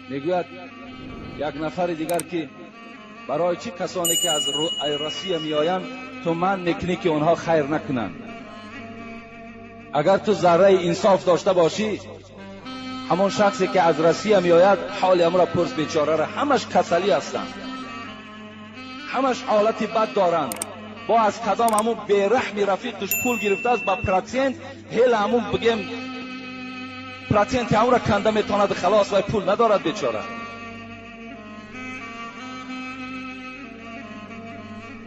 میگوید یک نفر دیگر که برای چه کسانی که از روسیه میآیند تو من میکنی که اونها خیر نکنند؟ اگر تو ذره انصاف داشته باشی، همون شخصی که از روسیه میآید حال امر پرس بیچاره را، همش کسلی هستند، همش حالت بد دارند. با از کدام همون بیرحمی رفیقش پول گرفته است با پرسنت، هل همون بگیم پرسنت همون را کنده میتواند خلاص و پول ندارد بیچاره.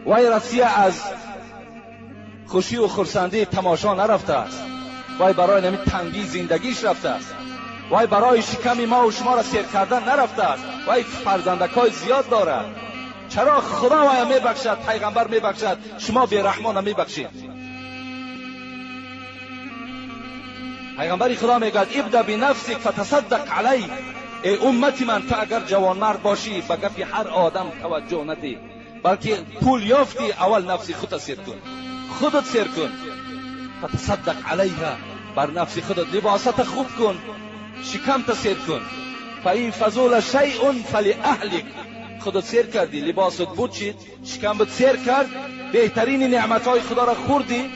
وای روسیه از خوشی و خرسندی تماشا نرفته است، وای برای نمی تنگی زندگیش رفته است، وای برای شکم ما و شما را سیر کردن نرفته است، وای فرزندکای زیاد دارد. چرا خدا وای میبخشد، پیغمبر میبخشد، شما بیرحمان میبخشید؟ پیغمبر خدا میگه ابدا بنفسک فتصدق علی. ای امتی من، تو اگر جوان مرد باشی به گفی هر آدم توجه ندی، بلکه پول یافتی اول نفس خودت سیر کن، خودت سیر کن. فتصدق علیها، بر نفس خودت لباست خوب کن، شکمت سیر کن. فاین فضول شیء فلاهلک. خودت سیر کردی، لباست بود چید، شکمت سیر کرد، بهترین نعمتهای خدا را خوردی،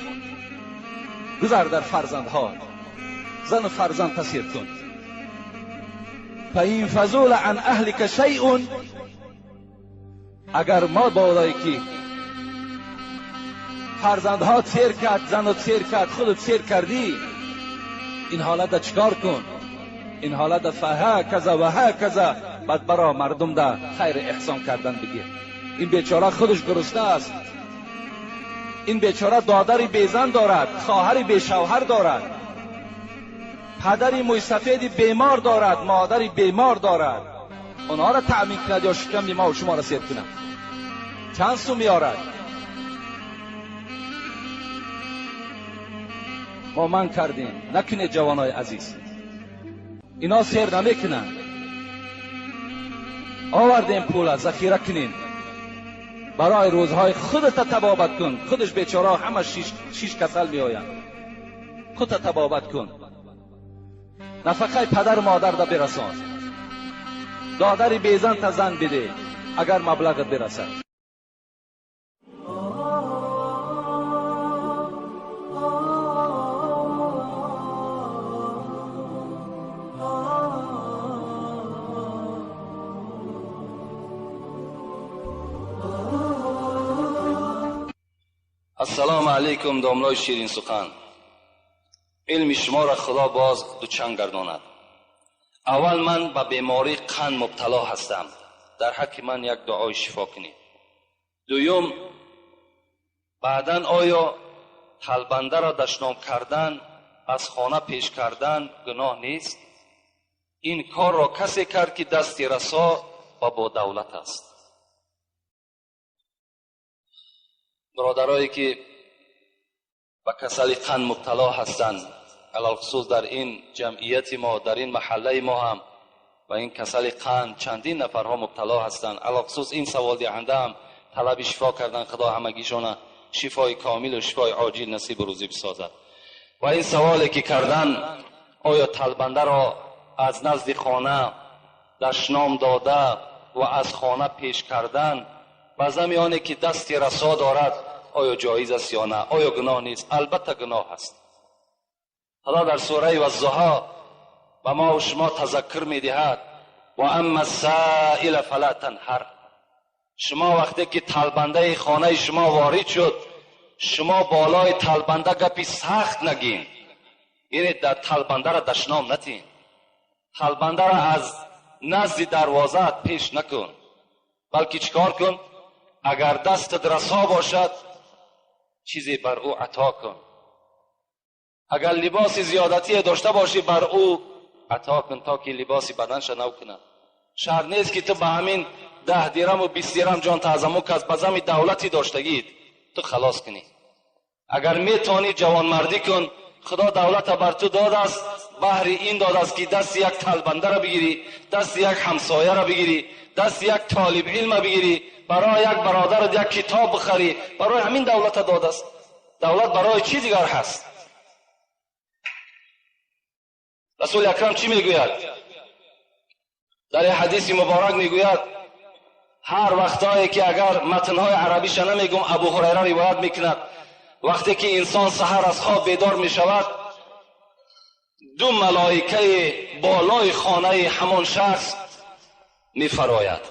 گذر در فرزندها، زن و فرزند تسیر کن. فاین فضول عن اهلک شیء. اگر ما بودایی که فرزندها سیر کرد، زنت سیر کرد، خودت سیر کردی، این حالت چکار کن؟ این حالت فها کذا و ها کذا، بعد برای مردم ده خیر احسان کردن بگیر. این بیچاره خودش گرسنه است، این بیچاره دادری بیزن دارد، خواهری بی شوهر دارد، پدری موی سفید بیمار دارد، مادری بیمار دارد. اونها را تأمین کند یا شکم ما و شما را سیر کند؟ چند سو میارد؟ ما من کردیم. نکنید جوانای عزیز، اینا سیر نمیکنن. آوردیم پول ذخیره کنین برای روزهای خودت تبابت کن. خودش بیچاره همه شیش کسل میآیند، خودت تبابت کن. نفقه پدر و مادر دا برسان، دادری بیزن تا زن بده اگر مبلغت برسد. السلام علیکم داملای شیرین سخن. علم شما را خدا باز دوچند گرداند. اول من به بیماری قند مبتلا هستم، در حق من یک دعای شفا کنید. دویم، بعداً آیا تلبنده را دشنام کردن، از خانه پیش کردن گناه نیست؟ این کار را کسی کرد که دستی رسا و با دولت است. برادرایی که به کسل قند مبتلا هستند، علالخصوص در این جمعیت ما، در این محله ما هم و این کسل قند چندین نفرها مبتلا هستند. علالخصوص این سوال دهنده هم طلب شفا کردن، خدا همگیشان شفای کامل و شفای عاجل نصیب و روزی بسازد. و این سوالی که کردن، آیا تلبنده را از نزد خانه دشنام داده و از خانه پیش کردن و زمیانی که دستی رسا دارد آیا جایز است یا نه؟ آیا گناه نیست؟ البته گناه است. خدا در سوره والضحی و ما و شما تذکر می دهد و اما السائل فلا تنهر. شما وقتی که تلبنده خانه شما وارد شد، شما بالای تلبنده گپی سخت نگین، یعنی در تلبنده را دشنام نتین، تلبنده را از نزد دروازه پیش نکن، بلکه چیکار کن؟ اگر دستت رسا باشد چیزی بر او عطا کن، اگر لباس زیادتی داشته باشی بر او عطا کن تا که لباسی بدنش نو کنه. شرط نیست که تو به همین 10 درم و 20 درم جان تعظمو که از بزم دولتی داشتگید تو خلاص کنی. اگر میتونی جوان مردی کن، خدا دولت بر تو داده است، بهر این داده است که دست یک تلبنده را بگیری، دست یک همسایه را بگیری، دست یک طالب علم بگیری، برای یک برادرت یک کتاب بخری. برای همین دولت داده است. دولت برای چی دیگر هست؟ رسول اکرم چی میگوید؟ در حدیث مبارک میگوید هر وقتایی که اگر متنهای عربیش نمیگم ابو هریره روایت میکند وقتی که انسان سحر از خواب بیدار میشود دو ملائکه بالای خانه همان شخص میفراید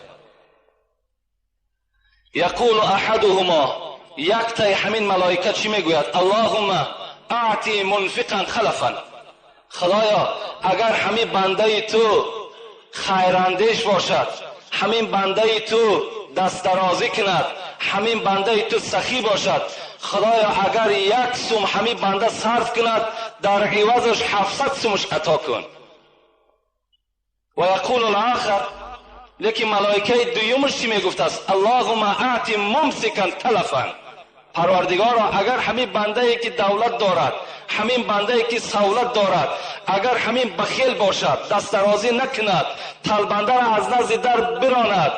یقول احدهما یک تای همین ملائکه چی میگوید اللهم اعطی منفقا خلفا خدایا اگر همین بنده تو خیراندیش باشد همین بنده تو دست درازی کند همین بنده تو سخی باشد خدایا اگر یک سوم همین بنده صرف کند در عوضش 700 سومش عطا کن و یقول الاخر لیکن ملائکه دویمش چی میگفت است اللهم اعطی ممسکا تلفا پروردگارا اگر همین بنده ای که دولت دارد همین بنده ای که سهولت دارد اگر همین بخیل باشد دست درازی نکند طلبنده را از نزد در براند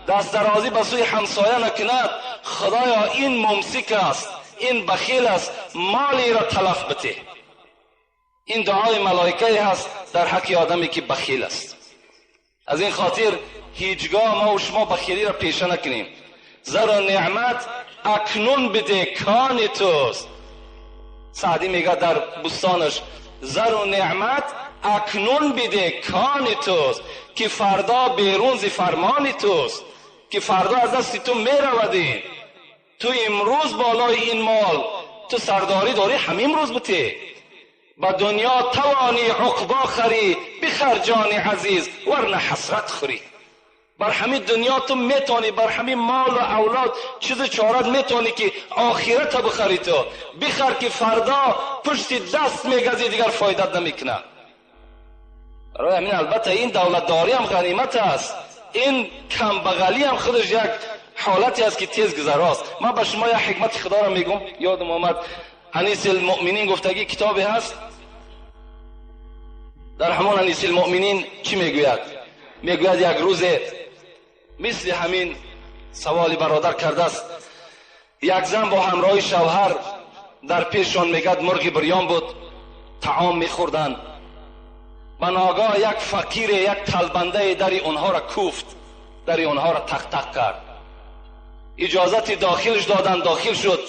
دست درازی به سوی همسایه نکند خدایا این ممسک است این بخیل است مالی را تلف بده این دعای ملائکه هست در حق آدمی که بخیل است از این خاطر هیچگاه ما و شما بخیلی را پیشه نکنیم زر و نعمت اکنون بده کان توست سعدی میگه در بستانش زر و نعمت اکنون بده کان توست که فردا بیرون ز فرمان توست که فردا از دست تو میرودی تو امروز بالای این مال تو سرداری داری همین روز بته با دنیا توانی عقبا خری بخر جان عزیز ورنه حسرت خوری بر همین دنیا تو میتونی بر همین مال و اولاد چیز چارت میتونی که آخرت بخری تو بخر که فردا پشت دست میگزی دیگر فایدت نمیکنه برای همین البته این دولتداری هم غنیمت است این کم بغلی هم خودش یک حالتی است که تیز گذراست من به شما یک حکمت خدا را میگم یادم آمد انیس المؤمنین گفتگی کتابی هست در همون انیس المؤمنین چی میگوید میگوید یک روز مثل همین سوالی برادر کرده است یک زن با همراه شوهر در پیششان میگد مرغ بریان بود طعام میخوردن به ناگاه یک فقیر یک طلبنده در اونها را کوفت در اونها را تق تق کرد اجازت داخلش دادن داخل شد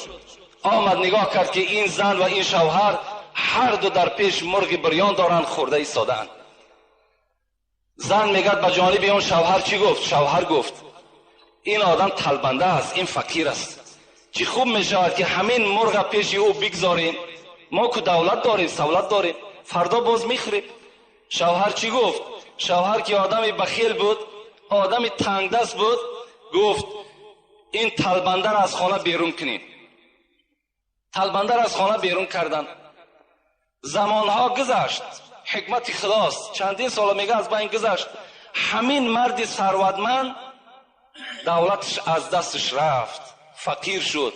آمد نگاه کرد که این زن و این شوهر هر دو در پیش مرغ بریان دارند خورده ایستادند زن میگد به جانب اون شوهر چی گفت شوهر گفت این آدم طلبنده است این فقیر است چی خوب میشود که همین مرغ پیش او بگذاریم ما که دولت داریم سهولت داریم فردا باز میخوریم شوهر چی گفت شوهر که آدم بخیل بود آدم تنگ دست بود گفت این طلبنده را از خانه بیرون کنیم طلبنده را از خانه بیرون کردن زمانها گذشت حکمت خداست چندین سال میگه از بین گذشت همین مرد ثروتمند دولتش از دستش رفت فقیر شد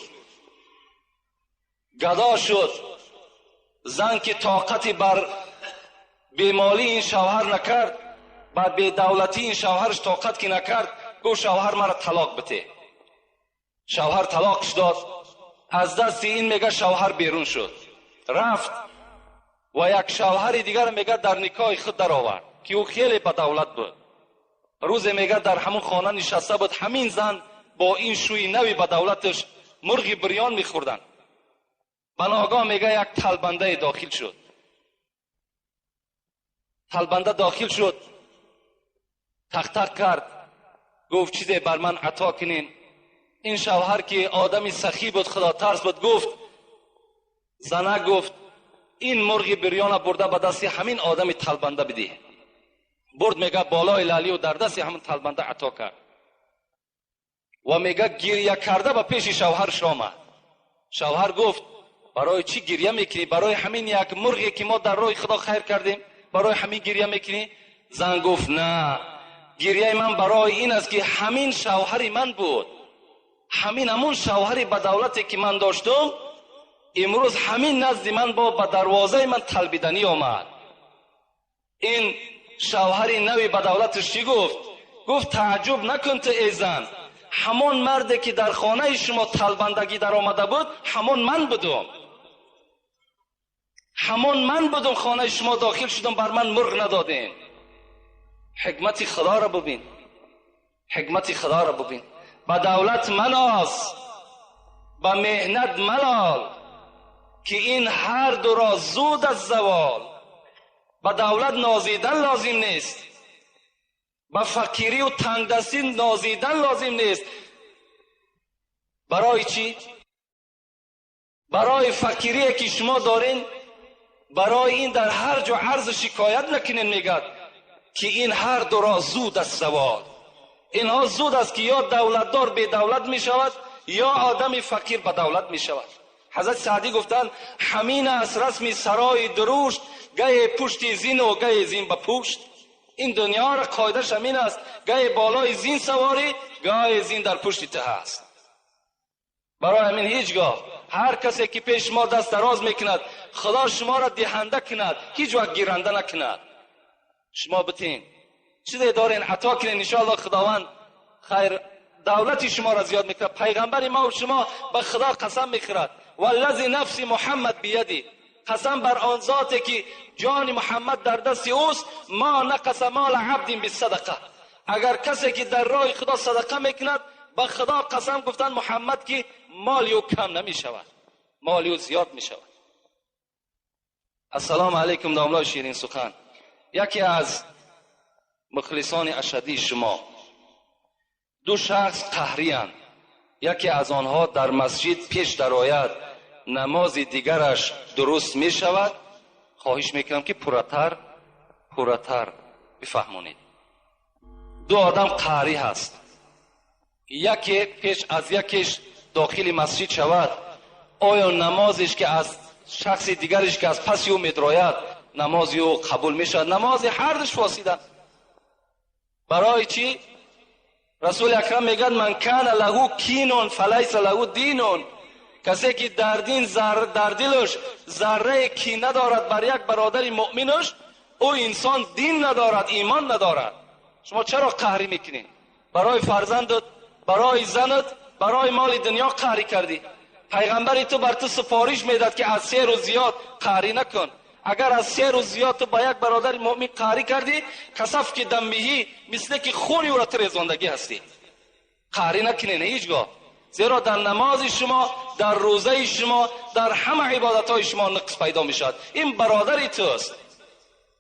گدا شد زن که طاقتی بر بیمالی این شوهر نکرد بر بیدولتی این شوهرش طاقت که نکرد گفت شوهر مرا طلاق بده شوهر طلاقش داد از دست این میگه شوهر بیرون شد رفت و یک شوهر دیگر میگه در نکاح خود در آورد که او خیلی با دولت بود روز میگه در همون خانه نشسته بود همین زن با این شوی نوی با دولتش مرغ بریان میخوردن به ناگاه میگه یک طلبنده داخل شد طلبنده داخل شد تق تق کرد گفت چیزی بر من عطا کنین این شوهر که آدمی سخی بود خدا ترس بود گفت زنه گفت این مرغ بریان برده به دست همین آدم طلبنده بده برد میگه بالای لالی و در دست همین طلبنده عطا کرد و میگه گریه کرده به پیش شوهرش آمد شوهر گفت برای چی گریه میکنی برای همین یک مرغی که ما در راه خدا خیر کردیم برای همین گریه میکنی زن گفت نه گریه من برای این است که همین شوهر من بود همون شوهری به دولتی که من داشتم امروز همین نزد من با به دروازه من طلبیدنی آمد این شوهری نوی به دولتش چی گفت گفت تعجب نکن تو ای زن همون مردی که در خانه شما طلبندگی در آمده بود همون من بودم خانه شما داخل شدم بر من مرغ ندادین حکمت خدا را ببین، حکمت خدا را ببین. با دولت مناز، با مهنت ملال، که این هر دو را زود از زوال. با دولت نازیدن لازم نیست، با فقیری و تنگدستی نازیدن لازم نیست. برای چی؟ برای فقیری که شما دارین، برای این در هر جا عرض شکایت نکنین. میگد که این هر دو را زود از زوال. اینها زود است که یا دولتدار به دولت می شود یا آدم فقیر به دولت می شود. حضرت سعدی گفتند همین است رسم سرای درشت، گه پشت زین و گه زین به پشت. این دنیا را قاعدش همین است، گه بالای زین سواری، گه زین در پشت ته است. برای همین هیچگاه هر کسی که پیش ما دست دراز میکند خدا شما را دهنده کند، هیچ وقت گیرنده نکند. شما بتین چیزی دارین عطا کنین، انشاءالله خداوند خیر دولت شما را زیاد میکنه. پیغمبر ما و شما به خدا قسم میخورد والذی نفس محمد بیدی، قسم بر آن ذاتی که جان محمد در دست اوست، ما نقص مال عبد بالصدقه. اگر کسی که در راه خدا صدقه میکند، به خدا قسم گفتن محمد که مالی او کم نمی شود، مالی او زیاد می شود. السلام علیکم داملای شیرین سخن. یکی از مخلصان اشدی شما، دو شخص قهری اند. یکی از آنها در مسجد پیش در آید، نماز دیگرش درست می شود. خواهش میکنم که پرتر بفهمونید. دو آدم قهری هست، یکی پیش از یکیش داخل مسجد شود، آیا نمازش که از شخص دیگرش که از پس او میدراید نمازی او قبول میشود؟ نماز هر دوش فاسده. برای چی؟ رسول اکرم میگن من کان له کینون فلیس له دینون. کسی که در دین در دلش ذره کینه دارد بر یک برادر مؤمنش، او انسان دین ندارد، ایمان ندارد. شما چرا قهری میکنین؟ برای فرزندت، برای زنت، برای مال دنیا قهری کردی. پیغمبر تو بر تو سفارش میداد که از 3 روز زیاد قهری نکن. اگر از 3 روز زیاد تو با یک برادر مؤمن قهری کردی، کسف که دم میهی مثل که خونی او را ترزاندگی هستی. قهری نکنین هیچگاه، زیرا در نماز شما، در روزه شما، در همه عبادت های شما نقص پیدا میشد. این برادری توست،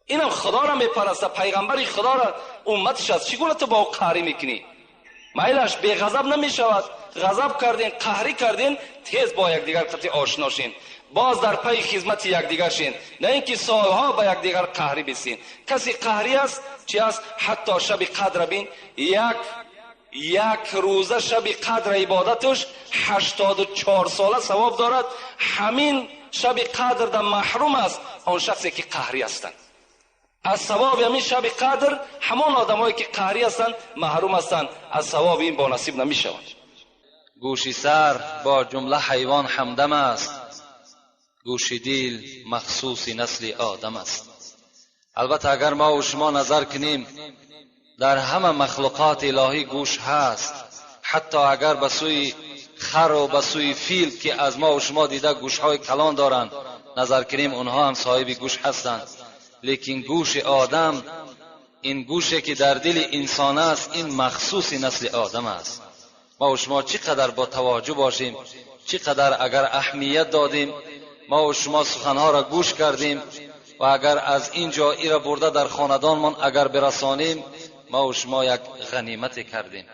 اینم خدا را میپرسته، پیغمبر خدا را امتش است. چگونه تو با او قهری میکنی؟ میلش به غضب نمی شود. غضب کردین، قهری کردین، تیز با یکدیگر قطعی آشنا شین، باز در پی خدمت یکدیگر شین، نه اینکه سالها با یکدیگر قهری بسین. کسی قهری است چی است؟ حتی شب قدر بین، یک روزه شب قدر عبادتش 84 ساله ثواب دارد. همین شب قدر در محروم است آن شخصی که قهری هستند از ثواب همین شب قدر. همان آدمایی که قهری هستند محروم هستند از ثواب این با نصیب نمی شوند. گوش سر با جمله حیوان همدم است، گوش دل مخصوص نسل آدم است. البته اگر ما و شما نظر کنیم در همه مخلوقات الهی گوش هست. حتی اگر به سوی خر و به سوی فیل که از ما و شما دیده گوشهای کلان دارند نظر کنیم، اونها هم صاحب گوش هستند. لیکن گوش آدم، این گوشی که در دل انسان است، این مخصوص نسل آدم است. ما و شما چقدر با توجه باشیم، چقدر اگر اهمیت دادیم، ما و شما سخنها را گوش کردیم و اگر از اینجا ایرا برده در خاندانمان اگر برسانیم، ما و شما یک غنیمت کردیم.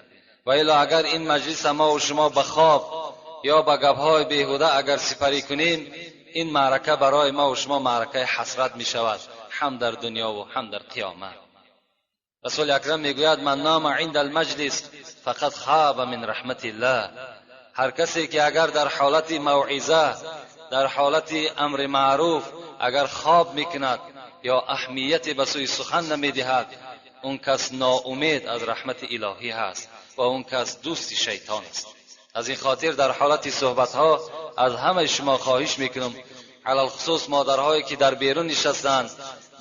و الا اگر این مجلس ما و شما به خواب یا به گپ‌های بیهوده اگر سپری کنیم، این معرکه برای ما و شما معرکه حسرت می شود، هم در دنیا و هم در قیامت. رسول اکرم میگوید من نام عند المجلس فقط خواب من رحمت الله. هر کسی که اگر در حالت موعظه، در حالت امر معروف اگر خواب میکند یا اهمیت به سوی سخن نمیدهد، اون کس ناامید از رحمت الهی هست و اون کس دوست شیطان است. از این خاطر در حالت صحبت ها از همه شما خواهش میکنم، علل خصوص مادرهایی که در بیرون نشستند،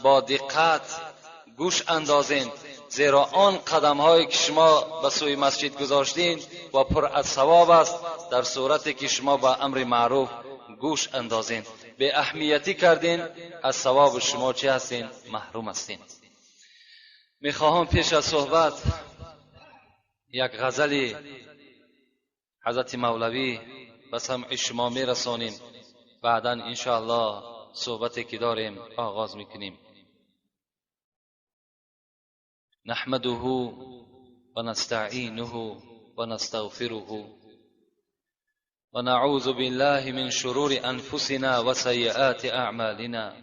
با دقت گوش اندازین، زیرا آن قدم هایی که شما به سوی مسجد گذاشتین و پر از ثواب است در صورتی که شما با امر معروف گوش اندازین. به اهمیتی کردین، از ثواب شما چه هستین؟ محروم هستین. میخواهم پیش از صحبت یک غزلی حضرت مولوی به سمع شما میرسانیم، بعدا انشاءالله صحبتی که داریم آغاز میکنیم. نحمده و نستعینه و نستغفره و نعوذ بالله من شرور انفسنا و سیئات اعمالنا،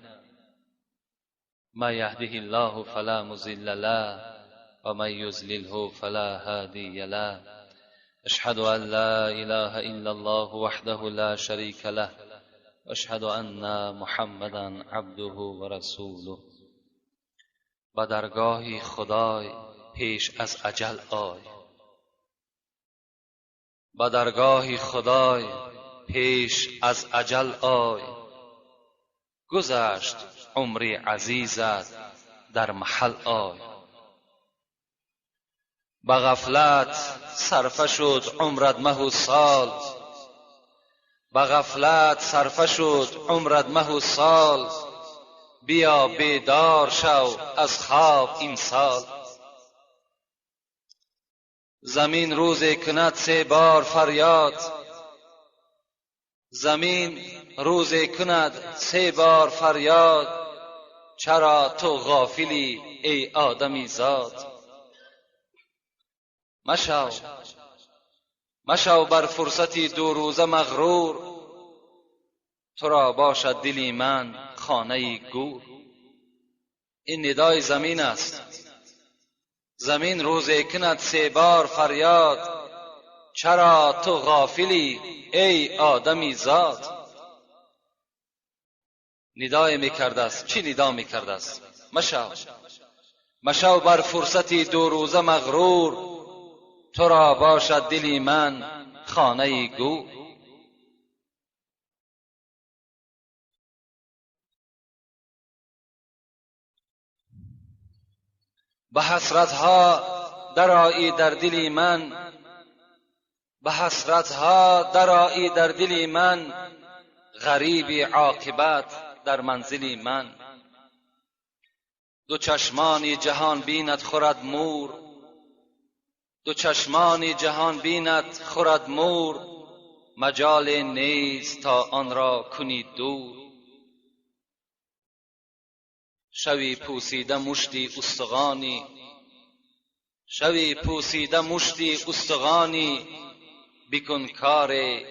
ما یهده الله فلا مضل له و من یضلله فلا هادی له. اشهد ان لا اله الا الله وحده لا شریک له و اشهد ان محمدا عبده و رسوله. به درگاه خدای پیش از اجل آی، به درگاه خدای پیش از اجل آی. گذشت عمری عزیزت در محل آی، به غفلت صرفه شد عمرت مه و سال، به غفلت صرفه شد عمرت مه و سال. بیا بیدار شو از خواب این سال. زمین روزی کند 3 بار فریاد، زمین روزی کند 3 بار فریاد. چرا تو غافلی ای آدمی زاد؟ مشو بر فرصتی 2 روزه مغرور، تو را باشد دلی من خانه گور. این ندای زمین است. زمین روزی کند 3 بار فریاد. چرا تو غافلی ای آدمی زاد؟ ندای میکرده است. چی ندا میکرده است؟ مشو بر فرصتی 2 روزه مغرور، تو را باشد دلی من خانه گور. به حسرتها درآیی در دلی من، به حسرتها درآیی در دلی من. غریبی عاقبت در منزلی من. 2 چشمانی جهان بینت خورد مور، 2 چشمانی جهان بینت خورد مور. مجال نیست تا آن را کنی دور. شوی پوسیده مشتی استخوانی، شوی پوسیده مشتی استخوانی. بکن کاری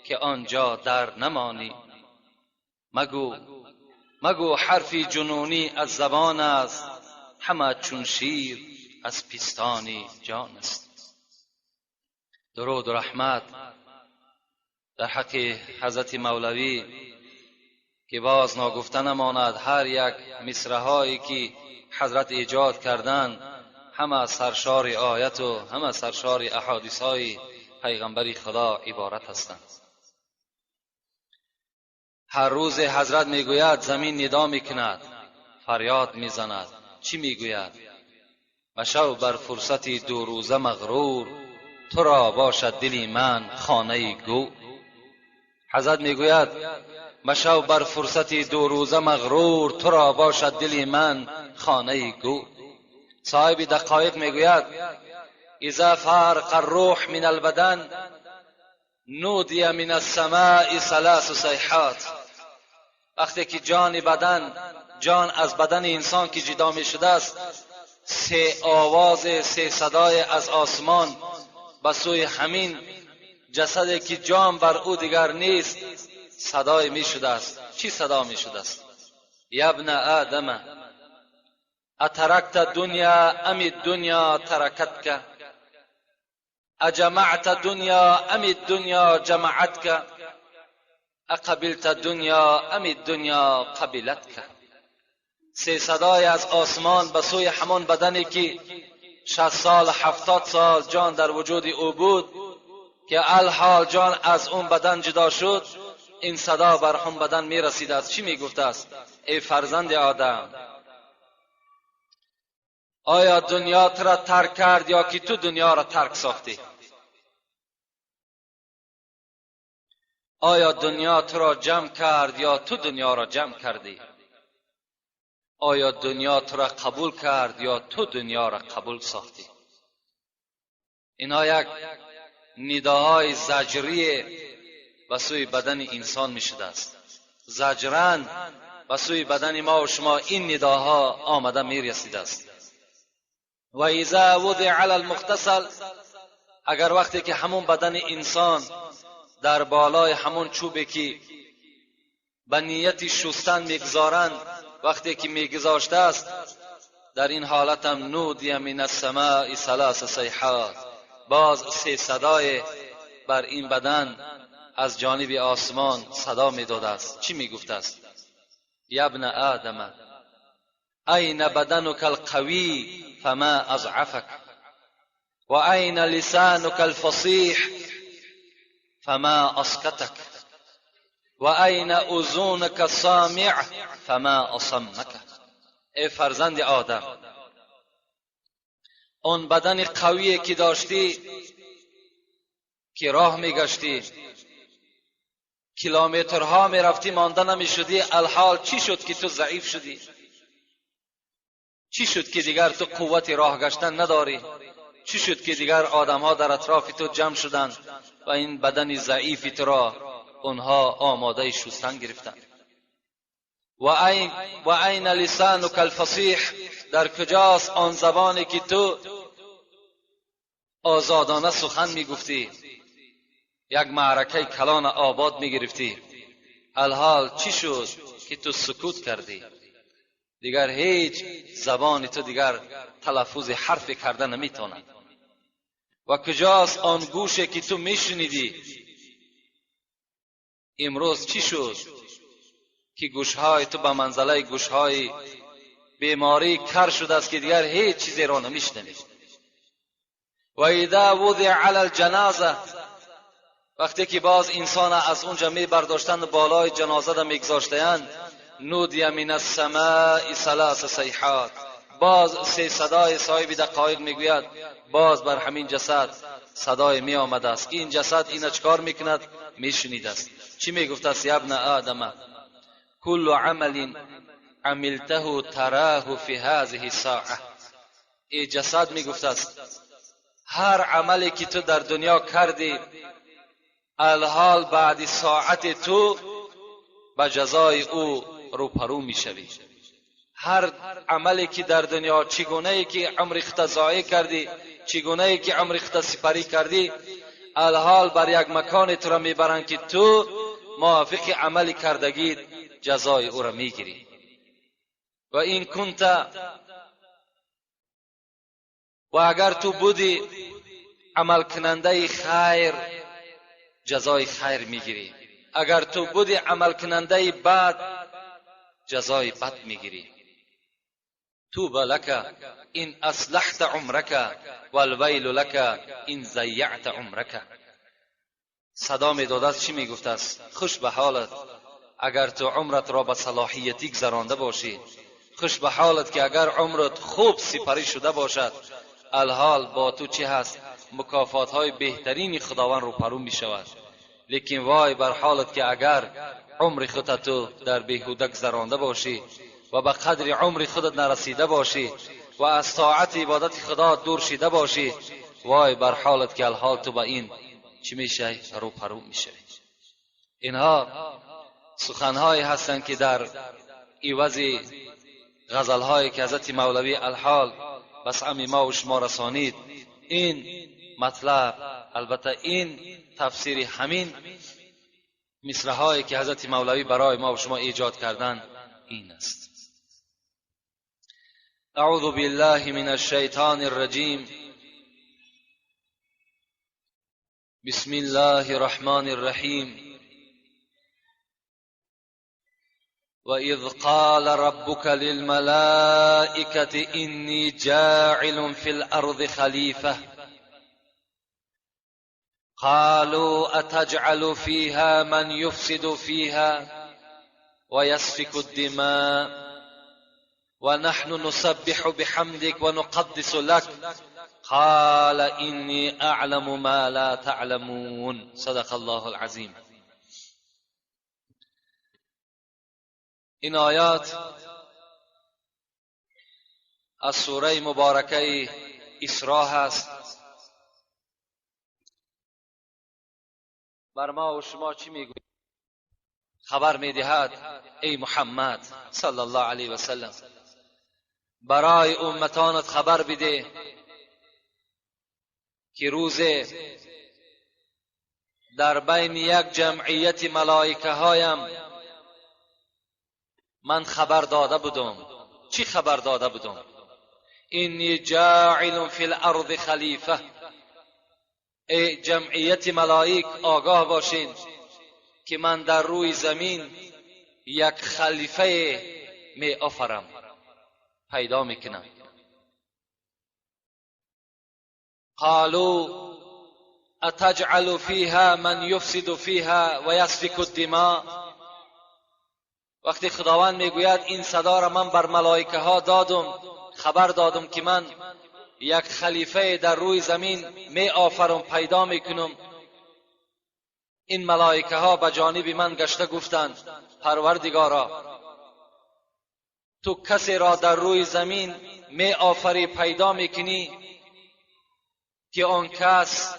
که آنجا در نمانی. مگو حرفی جنونی از زبان است، همه چون شیر از پیستانی جان است. درود و رحمت در حق حضرت مولوی که باز ناگفته نماند. هر یک مصرع‌هایی که حضرت ایجاد کردند همه سرشار آیت و همه سرشار احادیث‌های پیغمبر خدا عبارت هستند. هر روز حضرت میگوید زمین ندا میکند، فریاد میزند. چی میگوید؟ مشو بر فرصتی 2 روزه مغرور، تو را باشد دلی من خانه گور. حضرت میگوید مشو بر فرصتی 2 روزه مغرور، تو را باشد دلی من خانه گور. صاحب دقایق میگوید اذا فارق الروح من البدن نودی من السماء 3 صیحات. وقتی که جان از بدن انسان که جدا می شده است، 3 آواز 3 صدای از آسمان به سوی همین جسدی که جان بر او دیگر نیست صدای می شده است. چی صدا می شده است؟ یا ابن آدم اترکت دنیا ام الدنیا ترکتک، اجمعت دنیا ام الدنیا جمعتک، اقبلت دنیا ام الدنیا قبلتک. 3 صدای از آسمان به سوی همان بدنی که 60 سال 70 سال جان در وجود او بود که الحال جان از اون بدن جدا شد، این صدا بر هم بدن می رسیده است. چی می گفته است؟ ای فرزند آدم، آیا دنیا تو را ترک کرد یا که تو دنیا را ترک ساختی؟ آیا دنیا تو را جمع کرد یا تو دنیا را جمع کردی؟ آیا دنیا تو را قبول کرد یا تو دنیا را قبول ساختی؟ اینها یک نداهای زجری به سوی بدن انسان می شده است. زجرن به سوی بدن ما و شما این نداها آمده می رسیده است. و اذا وضع علی المغتسل، اگر وقتی که همون بدن انسان در بالای همون چوبی که به نیت شستن میگذارند وقتی که میگذاشته است، در این حالت هم نودی من السماء ثلاث صیحات، باز سه صدای بر این بدن از جانب آسمان صدا میداده است. چی میگفته است؟ یا ابن آدم این بدنک القوی فما اضعفک و این لسانک الفصیح فما اسکتک و این اذنک السامع فما اصمک. ای فرزند آدم، اون بدن قوی که داشتی، که راه میگشتی، کیلومترها میرفتی مانده نمیشدی، الحال چی شد که تو ضعیف شدی؟ چی شد که دیگر تو قوت راه گشتن نداری؟ چی شد که دیگر آدمها در اطراف تو جمع شدند و این بدن ضعیف تو را اونها آماده شستن گرفتند؟ و این لسانک الفصیح، در کجاست آن زبانی که تو آزادانه سخن میگفتی، یک معرکه کلان آباد میگرفتی؟ الحال چی شد که تو سکوت کردی؟ دیگر هیچ زبان تو دیگر تلفظ حرف کرده نمیتواند. و کجاست آن گوشی که تو میشنیدی؟ امروز چی شد که گوشهای تو به منزله گوشهای بیماری کر شده است که دیگر هیچ چیزی را نمیشنوی؟ و اذا وضع علی الجنازه، وقتی که باز انسان از اونجا میبرداشتند بالای جنازه را میگذاشتند، نودی من السماء ثلاث صیحات، باز سه صدای صاحب دقایق میگوید باز بر همین جسد صدای می آمده است. این جسد این چکار میکند؟ میشنید است. چی میگفت است؟ یا ابن آدم کل عمل عملته تراه فی هذه الساعه. این جسد میگفت است هر عملی که تو در دنیا کردی، الحال بعد ساعت تو به جزای او روپرو میشوی. هر عملی که در دنیا، چگونه ای که عمر خود ضایع کردی، چگونه ای که عمر خود سپری کردی، الحال بر یک مکان تو را میبرند که تو موافق عمل کردگی جزای او را میگیری. و این کنت، و اگر تو بودی عمل کننده خیر، جزای خیر میگیری. اگر تو بودی عمل کننده بد، جزای بد میگیری. توبى لك ان اصلحت عمرك والويل لك ان ضيعت عمرك. صدا میداد چی میگفت است؟ خوش به حالت اگر تو عمرت را به صلاحیتی گذرانده باشی، خوش به حالت که اگر عمرت خوب سپری شده باشد، الحال با تو چی هست؟ مکافات های بهترین خداوند رو پرو می شود. لیکن وای بر حالت که اگر عمر خودت تو در بیهوده گذرانده باشی و به قدر عمر خودت نرسیده باشی و از طاعت عبادت خدا دور شده باشی، وای بر حالت که الحال تو با این چی میشه؟ رو پرو میشه. اینها سخنهایی هستند که در عوض غزلهایی که حضرت مولوی الحال بس امی ما و شما رسانید، این مطلب، البته این تفسیر همین مصرعهایی که حضرت مولوی برای ما و شما ایجاد کردن این است. اعوذ بالله من الشیطان الرجیم. بسم الله الرحمن الرحیم. وَإِذْ قَالَ رَبُّكَ لِلْمَلَائِكَةِ إِنِّي جَاعِلٌ فِي الْأَرْضِ خَلِيفَةً قَالُوا أَتَجْعَلُ فِيهَا مَنْ يُفْسِدُ فِيهَا وَيَسْفِكُ الدِّمَاءَ وَنَحْنُ نُسَبِّحُ بِحَمْدِكَ وَنُقَدِّسُ لَكَ قَالَ إِنِّي أَعْلَمُ مَا لَا تَعْلَمُونَ. صدق الله العظیم. این آیات از سوره مبارکه اسراء هست. بر ما و شما چی میگوید؟ خبر میدهد ای محمد صلی الله علیه و سلم برای امتانت خبر بده که روز در بین یک جمعیت ملائکه هایم من خبر داده بودم. چی خبر داده بودم؟ اینی جاعل فی الارض خلیفه. ای جمعیت ملائک آگاه باشین که من در روی زمین یک خلیفه می آفرم، پیدا میکنم. قالوا اتجعل فیها من یفسد فیها و یسفک الدماء. وقتی خداوند میگوید این صدا را من بر ملائکه ها دادم، خبر دادم که من یک خلیفه در روی زمین می آفرم، پیدا میکنم، این ملائکه ها به جانب من گشته گفتند پروردگارا تو کسی را در روی زمین می آفری، پیدا میکنی که آن کس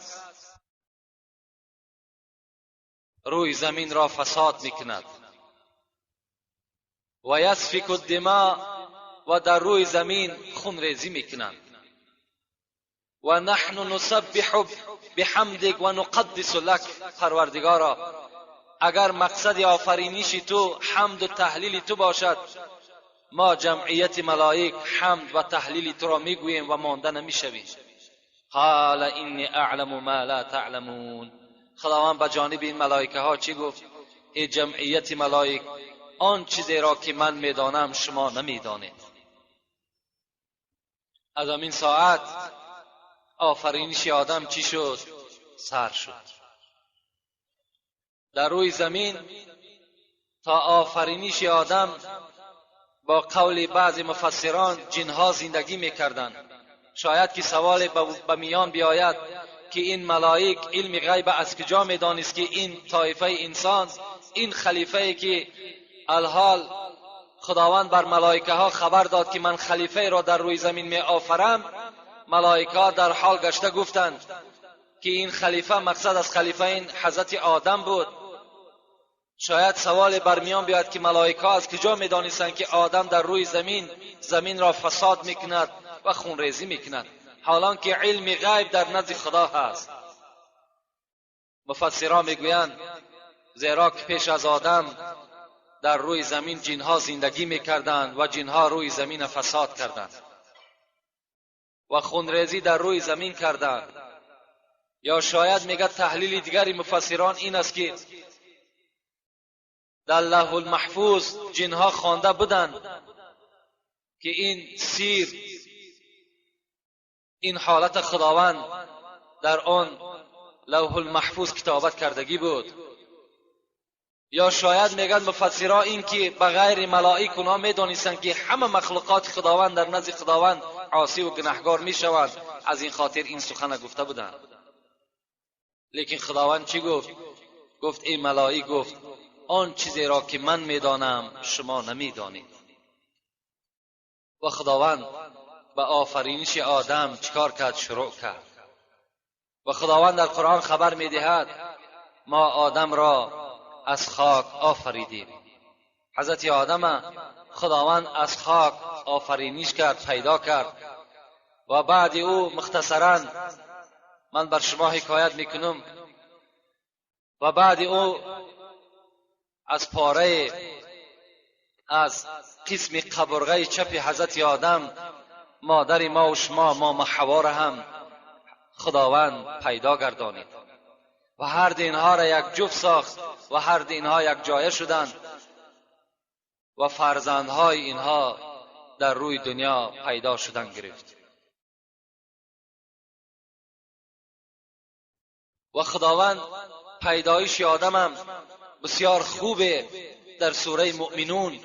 روی زمین را فساد میکند و یسفک الدماء و در روی زمین خون ریزی میکنند. و نحن نسبح بحمدک و نقدس لک. پروردگارا اگر مقصد آفرینش تو حمد و تحلیل تو باشد، ما جمعیت ملائک حمد و تحلیل تو را میگوییم و مانده نمیشویم. قال انی اعلم ما لا تعلمون. خداوند به جانب این ملائکه ها چی گفت؟ ای جمعیت ملائک، آن چیزی را که من میدانم شما نمیدانید. از همین ساعت آفرینش آدم چی شد؟ سر شد. در روی زمین تا آفرینش آدم با قول بعض مفسران جنها زندگی میکردند. شاید که سوال به میان بیاید که این ملائک علم غیب از کجا میدانست که این طایفه انسان، این خلیفه که الحال خداوند بر ملائکه ها خبر داد که من خلیفه را در روی زمین می آفرم، ملائکه ها در حال گشته گفتند که این خلیفه مقصد از خلیفه این حضرت آدم بود. شاید سوال برمیان بیاد که ملائکه ها از کجا می دانستند که آدم در روی زمین را فساد میکند و خونریزی میکند، حالان که علم غیب در نزد خدا هست. مفسران میگویند زیرا که پیش از آدم در روی زمین جنها زندگی میکردند و جنها روی زمین فساد کردند و خونریزی در روی زمین کردند. یا شاید میگه تحلیل دیگری مفسران این است که در لوح المحفوظ جنها خوانده بودند که این سیر، این حالت خداوند در آن لوح المحفوظ کتابت کردگی بود. یا شاید میگن مفسران این که بغیر ملائک اونها میدانستند که همه مخلوقات خداوند در نزد خداوند عاصی و گناهکار میشوند، از این خاطر این سخن گفته بودند. لیکن خداوند چی گفت؟ گفت ای ملائک، گفت آن چیزی را که من میدانم شما نمیدانید. و خداوند به آفرینش آدم چیکار کرد؟ شروع کرد. و خداوند در قرآن خبر میدهد ما آدم را از خاک آفریدیم. حضرت آدم خداوند از خاک آفرینش کرد، پیدا کرد و بعد او مختصرا من بر شما حکایت میکنم و بعد او از پاره از قسم قبرغه چپ حضرت آدم مادر ما و شما ما حوا را هم خداوند پیدا گردانید و هر دو اینها را یک جفت ساخت و هر دو اینها یک جایه شدند و فرزندهای اینها در روی دنیا پیدا شدن گرفت. و خداوند پیدایش آدم هم بسیار خوبه در سوره مؤمنون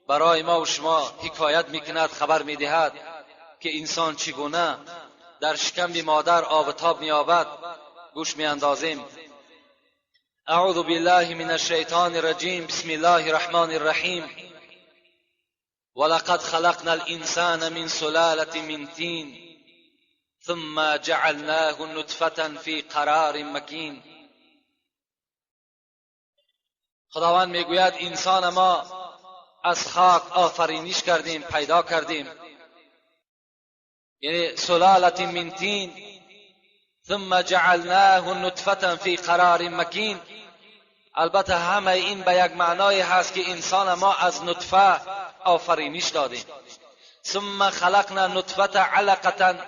برای ما و شما حکایت میکند، خبر میدهد که انسان چگونه در شکم مادر آب تاب مییابد. گوش میاندازیم. اعوذ بالله من الشیطان الرجیم. بسم الله الرحمن الرحیم. ولقد خلقنا الانسان من سلاله من طین ثم جعلناه نطفه فی قرار مکین. خداوند میگوید انسان ما از خاک آفرینش کردیم، پیدا کردیم، یعنی سلاله من طین ثم جعلناه نطفه فی قرار مکین. البته همه این به یک معنای هست که انسان ما از نطفه آفرینش دادیم. ثم خلقنا نطفه علقه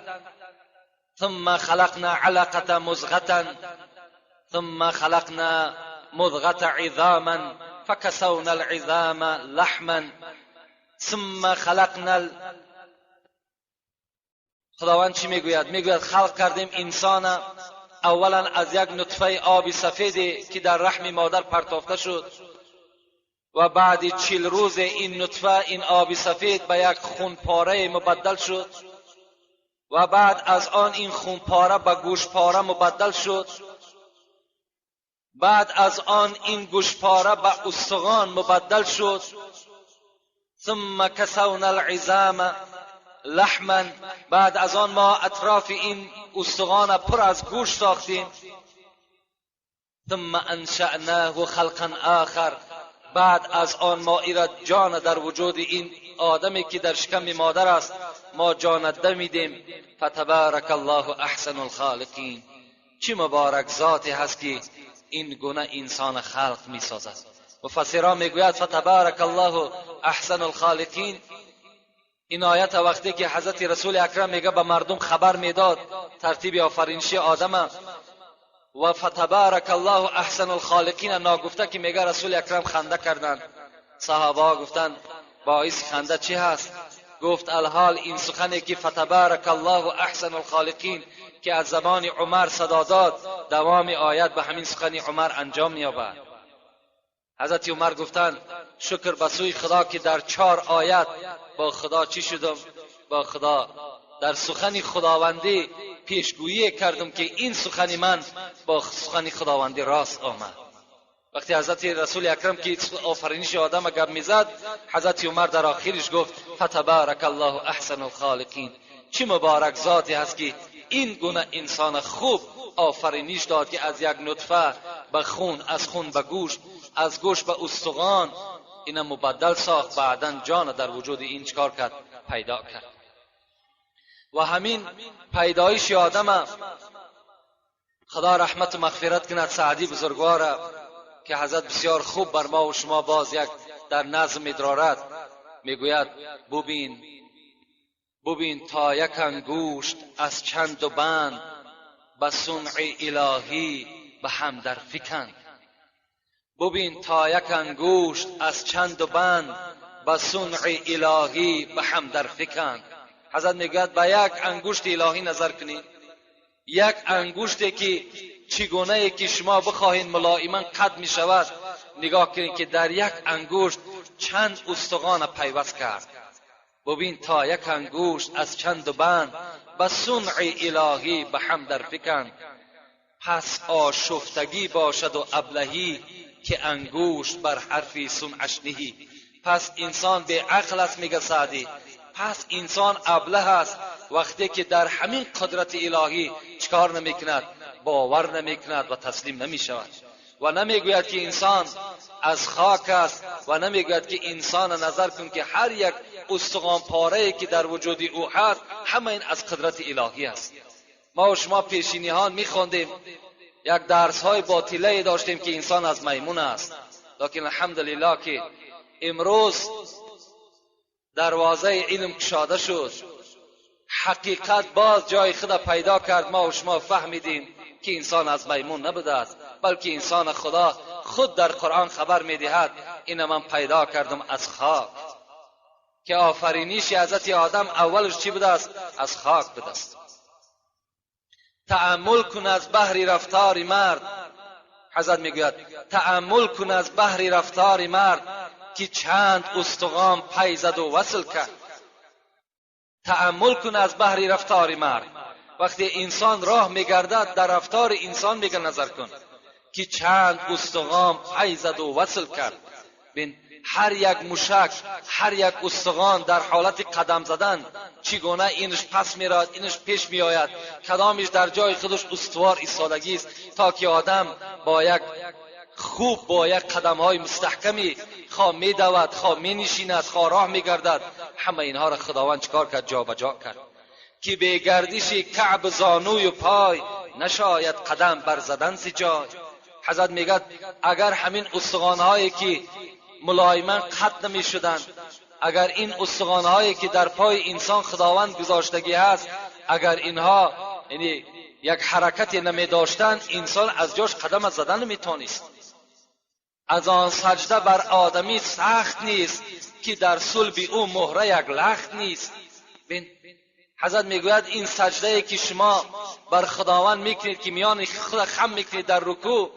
ثم خلقنا علقه مضغه ثم خلقنا مضغه عظاما فكسونا العظام لحما ثم خلقنا خداوند چی میگوید؟ میگوید خلق کردیم انسان اولا از یک نطفه آبی سفیدی که در رحم مادر پرتافته شد و بعد 40 روز این نطفه، این آبی سفید به یک خونپاره مبدل شد و بعد از آن این خونپاره به گوشتپاره مبدل شد. بعد از آن این گوشتپاره به استخوان مبدل شد. ثم کسونا العظام لحما، بعد از آن ما اطراف این استخوان پر از گوشت ساختیم. ثم انشأناه خلقا آخر، بعد از آن ما ایراد جان در وجود این آدمی که در شکم مادر است ما جان دمیدیم. فتبارک الله احسن الخالقین. چه مبارک ذاتی هست که این گونه انسان خلق می سازد. مفسران میگوید فتبارک الله احسن الخالقین، این آیت وقتی که حضرت رسول اکرم میگه به مردم خبر میداد ترتیب آفرینشی آدم و فتبارک الله احسن الخالقین ناگفته که میگه رسول اکرم خنده کردند. صحابه گفتند باعث خنده چی هست؟ گفت الحال این سخنی که فتبارک الله احسن الخالقین که از زبان عمر صدا داد دوام آیت به همین سخن عمر انجام می‌یابد. حضرت عمر گفتند شکر به سوی خدا که در 4 آیت با خدا چی شدم؟ با خدا در سخن خداوندی پیشگویی کردم که این سخن من با سخن خداوندی راست آمد. وقتی حضرت رسول اکرم که آفرینش آدم گپ میزد، حضرت عمر در آخرش گفت فتبارک الله احسن الخالقین. چه مبارک ذاتی هست که این گونه انسان خوب آفرینش داد که از یک نطفه به خون، از خون به گوشت، از گوشت به استخوان اینا مبدل ساخت، بعدن جان در وجود این چکار کرد؟ پیدا کرد. و همین پیدایش آدم خدا رحمت و مغفرت کند سعدی بزرگوار که حضرت بسیار خوب بر ما و شما باز یک در نظم می‌دارد، میگوید ببین تا یک انگشت از چند و بند به صنع الهی به هم در فکن. ببین تا یک انگشت از چند و بند به صنع الهی به هم در فکن. حضرت میگوید به یک انگشت الهی نظر کنید، یک انگشتی که چگونه که شما بخواهید ملائما قد می شود، نگاه کنید که در یک انگشت چند استخوان پیوست کرد. ببین تا یک انگشت از چند و بند به صنع الهی به هم در فکن. پس آشفتگی باشد و ابلهی که انگشت بر حرفی صنعش نهی. پس انسان به عقل است، میگه سعدی. پس انسان ابله است وقتی که در همین قدرت الهی چکار نمیکند؟ باور نمیکند و تسلیم نمیشود و نمیگوید که انسان از خاک است و نمیگوید که انسان نظر کن که هر یک استخوان پاره‌ای که در وجود او هست همه این از قدرت الهی است. ما و شما پیشینیان میخوندیم، یک درس های باطله داشتیم که انسان از میمون است، لیکن الحمدلله که امروز دروازه علم گشاده شد، حقیقت باز جای خود پیدا کرد. ما و شما فهمیدیم که انسان از میمون نبوده است، بلکه انسان خدا خود در قرآن خبر میدهد این من پیدا کردم از خاک، که آفرینش حضرت آدم اولش چی بوده است؟ از خاک بوده است. تأمل کن از بحر رفتار مرد، حضرت میگوید تأمل کن از بحر رفتار مرد که چند استخوان پی زد و وصل کرد. تأمل کن از بحر رفتار مرد. وقتی انسان راه میگردد در رفتار انسان میگه نظر کن که چند استخوان پی زد و وصل کرد. بین هر یک موشک، هر یک استخوان در حالت قدم زدن چگونه اینش پس میراد، اینش پیش میآید، کدامش در جای خودش استوار ایستادگی است، تا که آدم با یک خوب با یک قدم های مستحکمی خواه می دود، خواه می نشیند، خواه راه می گردد. همه اینها را خداوند چکار کرد؟ جا بجا کرد که به گردش کعب زانوی و پای نشاید قدم بر زدن ز جای. حضرت میگه اگر همین استخوان‌هایی که ملایما قطع نمی شدند، اگر این استخوان‌هایی که در پای انسان خداوند گذاشتگی هست، اگر اینها یعنی یک حرکتی نمی داشتند، انسان از جاش قدم از زدن نمی توانست. از آن سجده بر آدمی سخت نیست که در صلب او مهره یک لخت نیست. بین حضرت میگوید این سجده که شما بر خداوند میکنید که میان خود خم میکنید در رکوع،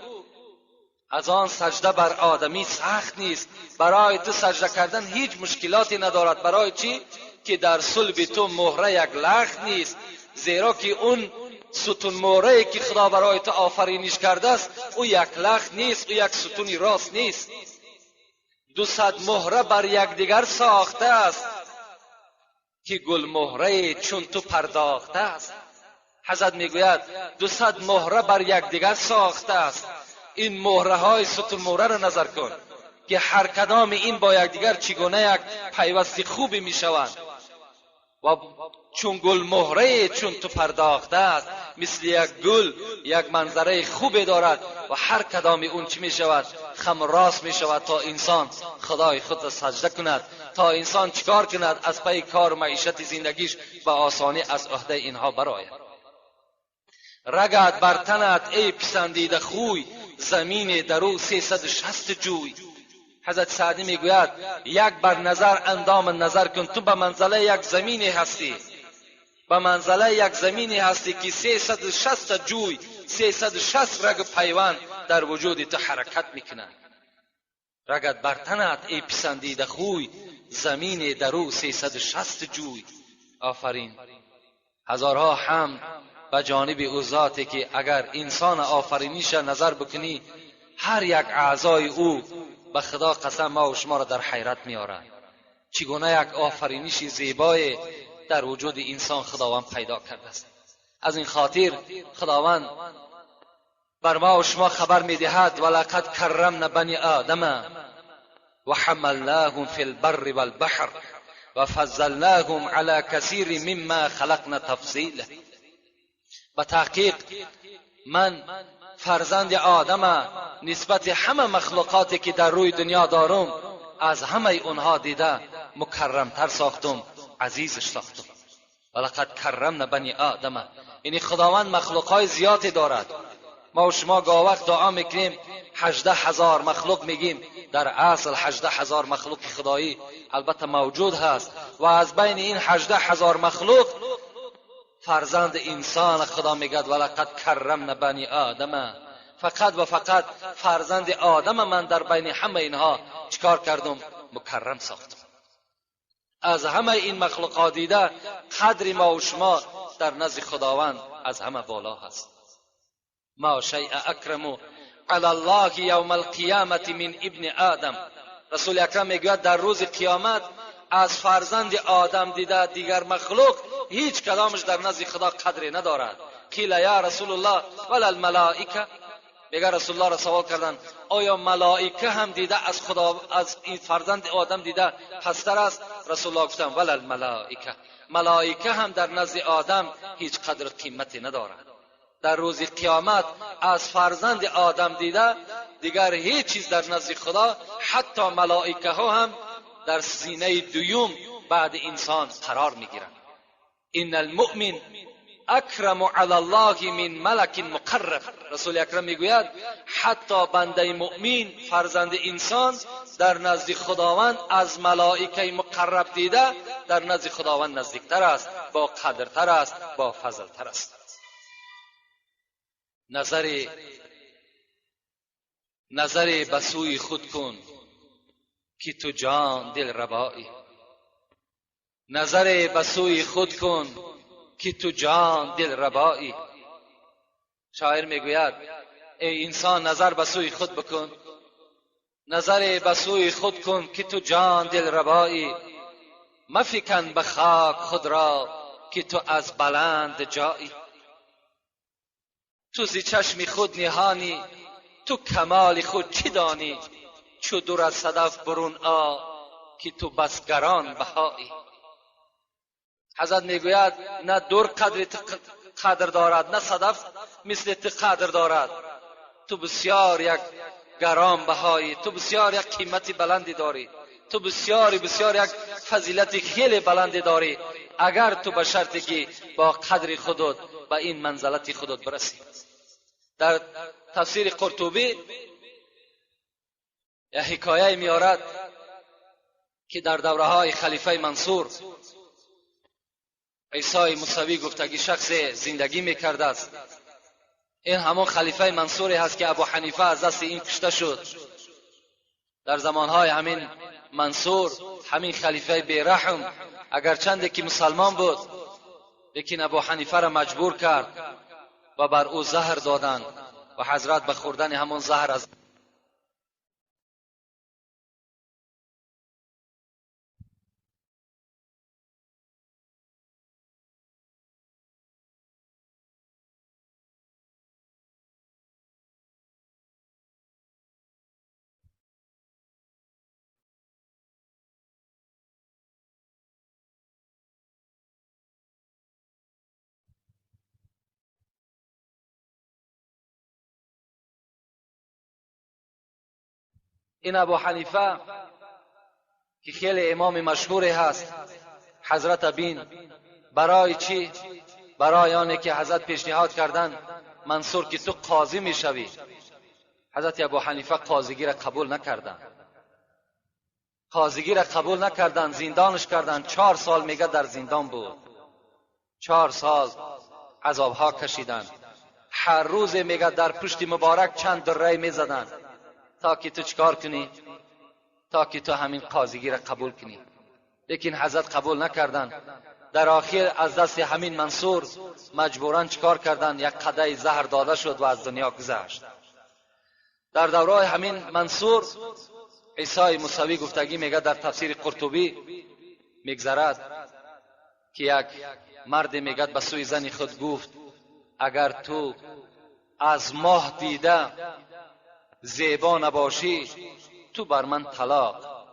از آن سجده بر آدمی سخت نیست. برای تو سجده کردن هیچ مشکلاتی ندارد. برای چی؟ که در صلب تو مهره یک لخت نیست. زیرا که اون ستون مهره که خدا برای تو آفرینش کرده است، او یک لخت نیست، او یک ستونی راست نیست. 200 مهره بر یکدیگر ساخته است که گل مهره چون تو پرداخته است. حضرت میگوید 200 مهره بر یکدیگر ساخته است. این مهره های ستون مهره را نظر کن که هر کدام این با یکدیگر چگونه یک پیوستی خوبی میشوند و چون گل مهره چون تو پرداخته است، مثل یک گل یک منظره خوبی دارد و هر کدام اون چی می شود؟ خم راست می شود تا انسان خدای خود را سجده کند، تا انسان چکار کند؟ از پی کار و معیشت زندگیش به آسانی از عهده اینها برآید. رگت بر تنت ای پسندیده خوی، زمین درو 360 جوی. حضرت سعدی میگوید یک بر نظر اندام نظر کن، تو به منزله یک زمینی هستی، به منزله یک زمینی هستی که 360 جوی، 360 رگ پیوند در وجود تو حرکت میکنند. رگت بر تنت ای پسندیده خوی، زمین درو 360 جوی. آفرین، هزارها حمد به جانب او ذاتی که اگر انسان آفرینیش نظر بکنی، هر یک اعضای او به خدا قسم ما و شما را در حیرت میارند. چگونه یک آفرینش زیبای در وجود انسان خداوند پیدا کرده است. از این خاطر خداوند بر ما و شما خبر میدهد ولقد کرمنا بنی آدم و حملناهم فی البر والبحر و فضلناهم علی کثیر مما خلقنا تفضیلا. به تحقیق من فرزند آدم نسبت همه مخلوقاتی که در روی دنیا دارم از همه اونها دیده مکرمتر ساختم، عزیزش ساختم. ولقد کرمنا بنی آدم، یعنی خداوند مخلوقای زیادی دارد. ما و شما گاه وقت دعا میکنیم 18,000 مخلوق میگیم، در اصل 18,000 مخلوق خدایی البته موجود هست و از بین این 18,000 مخلوق فرزند انسان خدا میگد ولقد کرمنا بنی آدم، فقط و فقط فرزند آدم من در بین همه اینها چکار کردم؟ مکرم ساختم. از همه این مخلوقات دیده قدر ما و شما در نزد خداوند از همه بالا هست. ما شیء اکرم علی الله یوم القیامت من ابن آدم. رسول اکرم میگوید در روز قیامت از فرزند آدم دیده دیگر مخلوق هیچ کدامش در نزد خدا قدری ندارد. قیل یا رسول الله ولا الملائکه، میگه رسول الله را سوال کردند آیا ملائکه هم دیده از خدا از این فرزند آدم دیده پستر است؟ رسول الله گفتند ولا الملائکه، ملائکه هم در نزد آدم هیچ قدر قیمتی ندارد. در روز قیامت از فرزند آدم دیده دیگر هیچ چیز در نزد خدا، حتی ملائکه ها هم در سینه دوم بعد انسان قرار میگیرند. ان المؤمن اکرم علی الله من ملک مقرب. رسول اکرم میگوید حتی بنده مؤمن فرزند انسان در نزد خداوند از ملائکه مقرب دیده در نزد خداوند نزدیکتر است، با قدرتر است، با فضلتر است. نظر به سوی خود کن که تو جان دل ربایی. نظر به سوی خود کن که تو جان دل ربایی. شاعر میگوید ای انسان نظر به سوی خود بکن نظر به سوی خود کن که تو جان دلربایی، مفکن به خاک خود را که تو از بلند جایی. تو ز چشم خود نهانی، تو کمال خود چی دانی؟ چو دور از صدف برون آ که تو بس گران بهایی. حضرت میگوید نه دور قدر دارد، نه صدف مثل تو قدر دارد. تو بسیار یک گران بهایی، تو بسیار یک قیمت بلندی داری، تو بسیار یک فضیلت خیلی بلندی داری، اگر تو به شرطی که با قدر خودت به این منزلت خودت برسی. در تفسیر قرطبی یک حکایه میارد که در دوره های خلیفه منصور عیسی موسوی گفتگی شخص زندگی میکرده است. این همون خلیفه منصوری هست که ابو حنیفه از دست این کشته شد. در زمانهای همین منصور، همین خلیفه بیرحم، اگرچند که مسلمان بود لیکن ابو حنیفه را مجبور کرد و بر او زهر دادند و حضرت به خوردن همون زهر از این ابو حنیفه که خیلی امام مشهوری هست، حضرت بین برای چی؟ برای آنه که حضرت پیشنهاد کردن منصور که تو قاضی میشوی. حضرت ابو حنیفه قاضیگی را قبول نکردن، قاضیگی را قبول نکردن، زندانش کردن. 4 سال میگه در زندان بود، 4 سال عذابها کشیدن. هر روز میگه در پشت مبارک چند دره میزدن تا که تو چکار کنی؟ تا که تو همین قاضیگی را قبول کنی. لیکن حضرت قبول نکردن. در آخر از دست همین منصور مجبوران چکار کردن؟ یک قدح زهر داده شد و از دنیا گذشت. در دوره همین منصور عیسی موسوی گفتگی میگه در تفسیر قرطبی میگذرد که یک مرد میگه به سوی زن خود گفت اگر تو از ماه دیده زیبا نباشی تو بر من طلاق.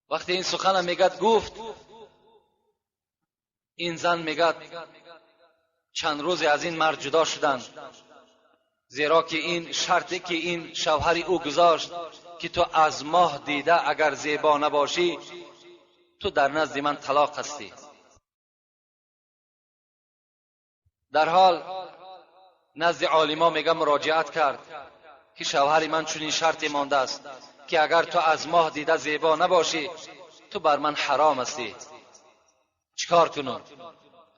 وقتی این سخن میگه گفت، این زن میگه چند روز از این مرد جدا شدند، زیرا که این شرطی که این شوهری او گذاشت که تو از ماه دیده اگر زیبا نباشی تو در نزد من طلاق هستی. در حال نزد عالما میگه مراجعت کرد که شوهر من چنین شرطی مانده است که اگر تو از ماه دیده زیبا نباشی تو بر من حرام هستی. چیکار کنم؟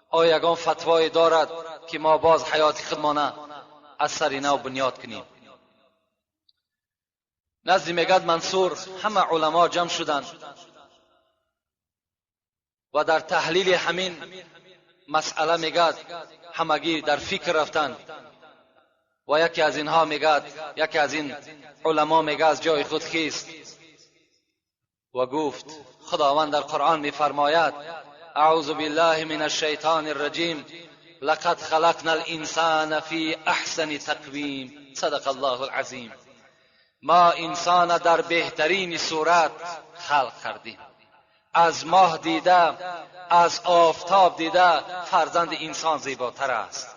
آیا یگان فتوای دارد که ما باز حیات خودمان از سر نو بنیاد کنیم؟ نزد میگد منصور همه علما جمع شدند و در تحلیل همین مسئله میگد همگی در فکر رفتند و یکی از اینها میگد، یکی از این علما میگه از جای خود خیست و گفت خداوند در قرآن میفرماید اعوذ بالله من الشیطان الرجیم لقد خلقنا الانسان فی احسن تقویم صدق الله العظیم. ما انسان در بهترین صورت خلق کردیم. از ماه دیده، از آفتاب دیده فرزند انسان زیباتر است.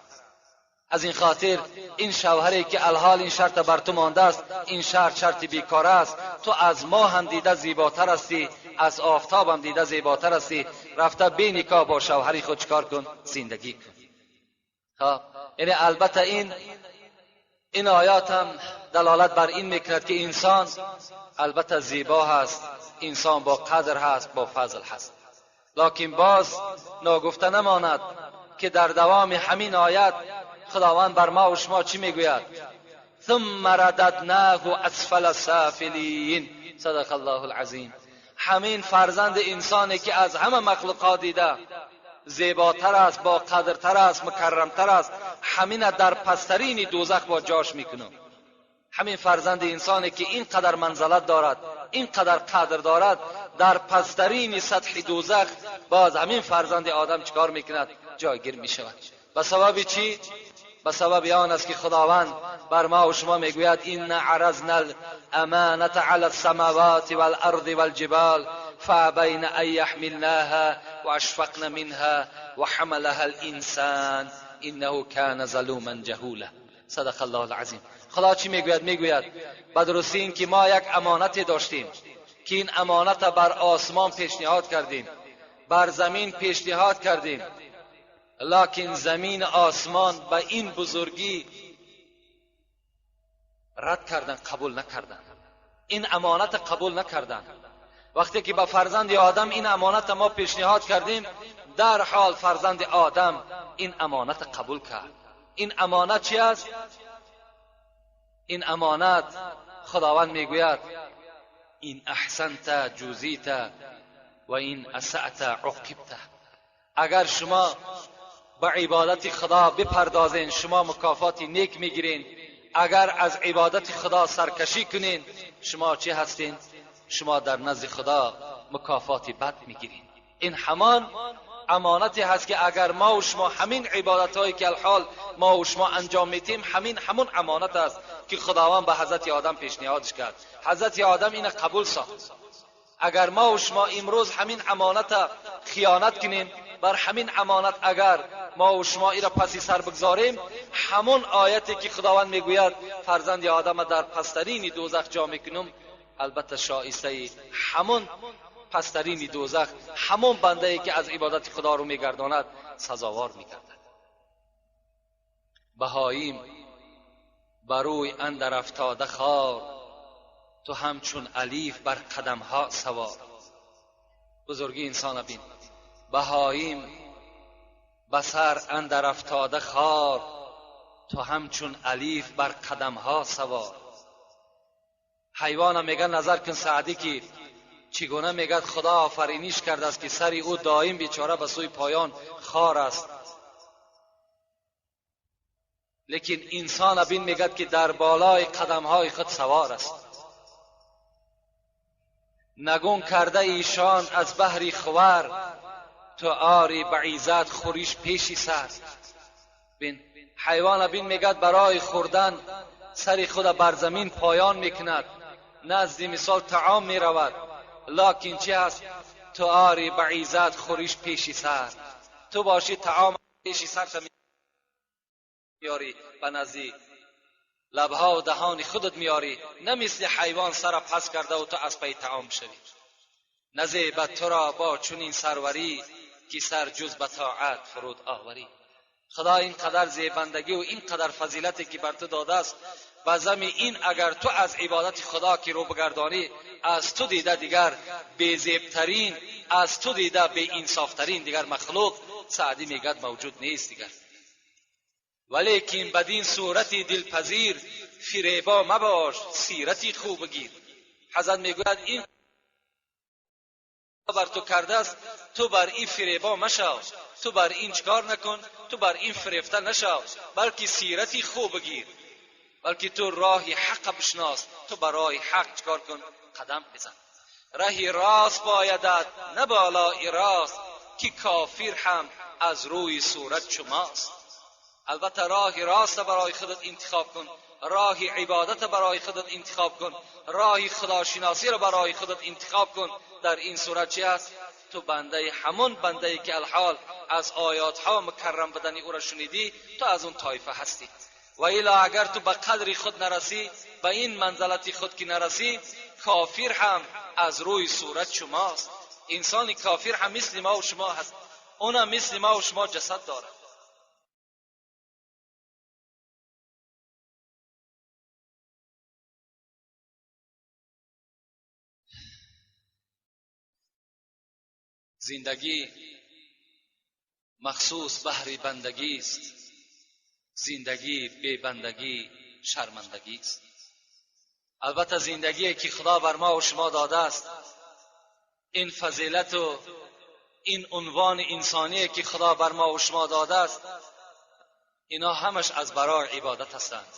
از این خاطر این شوهری که الحال این شرط بر تو مانده است، این شرط بیکار است. تو از ماه هم دیده زیباتر هستی، از آفتاب هم دیده زیباتر هستی. رفته بی نکاح با شوهری خود چکار کن؟ زندگی کن. یعنی البته این آیات هم دلالت بر این میکند که انسان البته زیبا هست، انسان با قدر هست، با فضل هست. لکن باز ناگفته نماند که در دوام همین آیت خداوند بر ما و شما چی میگوید؟ ثم رددناه اسفل سافلین صدق الله العظیم. همین فرزند انسانی که از همه مخلوقات دیده زیباتر است، با قدرتر است، مکرمتر است، همین در پسترین دوزخ با جاش میکنم. همین فرزند انسانی که اینقدر منزلت دارد، اینقدر قدر دارد، در پسترین سطح دوزخ باز همین فرزند آدم چیکار میکند؟ جایگیر میشود. به سبب چی؟ به سبب آن است که خداوند بر ما و شما میگوید ان عرضنا الامانه علی السماوات والارض والجبال فابین ان یحملناها واشفقن منها وحملها الانسان انه کان ظلوما جهولا. صدق الله العظیم. خدا چی میگوید؟ میگوید به درستی این که ما یک امانتی داشتیم که این امانت بر آسمان پیشنهاد کردیم، بر زمین پیشنهاد کردیم، لکن زمین آسمان به این بزرگی رد کردن، قبول نکردن، این امانت قبول نکردن. وقتی که به فرزند آدم این امانت ما پیشنهاد کردیم، در حال فرزند آدم این امانت قبول کرد. این امانت چی است؟ این امانت خداوند میگوید این احسنت جوزیت و این اسأت عوقبت. اگر شما به عبادت خدا بپردازین شما مکافاتی نیک میگیرین، اگر از عبادت خدا سرکشی کنین شما چی هستین؟ شما در نزد خدا مکافاتی بد میگیرین. این همان امانتی هست که اگر ما و شما همین عبادت هایی که الحال ما و شما انجام میتیم همون امانت است که خداوند به حضرت آدم پیشنهادش کرد. حضرت آدم این قبول ساخت. اگر ما و شما امروز همین امانت خیانت کنیم، بر همین امانت اگر ما و شما این را پسی سر بگذاریم، همون آیتی که خداوند میگوید فرزند آدم در پسترین دوزخ جا میکنم، البته شایسته همون پسترین دوزخ همون بنده ای که از عبادت خدا رو میگرداند سزاوار میگردد. بهاییم بروی اندر افتاده خار، تو همچون الیف بر قدم ها سوار. بزرگی انسان بین. بهاییم بسر اندر افتاده خار، تو همچون الیف بر قدم ها سوار. حیوان میگه نظر کن سعدی که چگونه میگه خدا آفرینش کرده است که سری او دائم بیچاره به سوی پایان خار است، لیکن انسان بین میگه که در بالای قدم های خود سوار است. نگون کرده ایشان از بحری خور، تو آری بعیزت خوریش پیشی سر. بین حیوان بین میگه برای خوردن سری خود بر زمین پایان میکند، نزد مثال طعام میرود، لکن چی است؟ تو آری بعیزت خوریش پیشی سر. تو باشی طعام پیشی سر میاری، به نزد لبها و دهان خودت میاری، نه مثل حیوان سر پس کرده و تو از پی طعام شوی. نزیبت تو را با چنین سروری، که سر جز به طاعت فرود آوری. خدا اینقدر زیبندگی و اینقدر فضیلتی که بر تو داده است، بزم این اگر تو از عبادت خدا که رو بگردانی، از تو دیده دیگر بی‌زیبترین، از تو دیده بی انصافترین دیگر مخلوق سعدی میگد موجود نیست دیگر. ولیکن بدین صورتی دلپذیر، فریبا مباش سیرتی خوب گیر. حضرت میگوید این بر تو کرده است، تو بر این فریبا مشو، تو بر این چکار نکن، تو بر این فریفته نشو، بلکه سیرتی خوب گیر، بلکه تو راهی حق بشناس، تو برای حق چکار کن؟ قدم بزن. راهی راست بایدت نه بالای راست، که کافر هم از روی صورت شماست. البته راه راست برای خودت انتخاب کن، راه عبادت برای خودت انتخاب کن، راه خداشناسی را برای خودت انتخاب کن. در این صورت چی است؟ تو بنده همون بنده ای که الحال از آیات ها مکرم بدنی او را شنیدی، تو از اون طایفه هستی. و الا اگر تو به قدر خود نرسی، به این منزلت خود که نرسی، کافر هم از روی صورت شماست. انسانی کافر هم مثل ما و شما هست، اونم مثل ما و شما جسد دارد. زندگی مخصوص بهر بندگی است، زندگی بی بندگی شرمندگی است. البته زندگی که خدا بر ما و شما داده است، این فضیلت و این عنوان انسانی که خدا بر ما و شما داده است، اینا همش از برای عبادت هستند.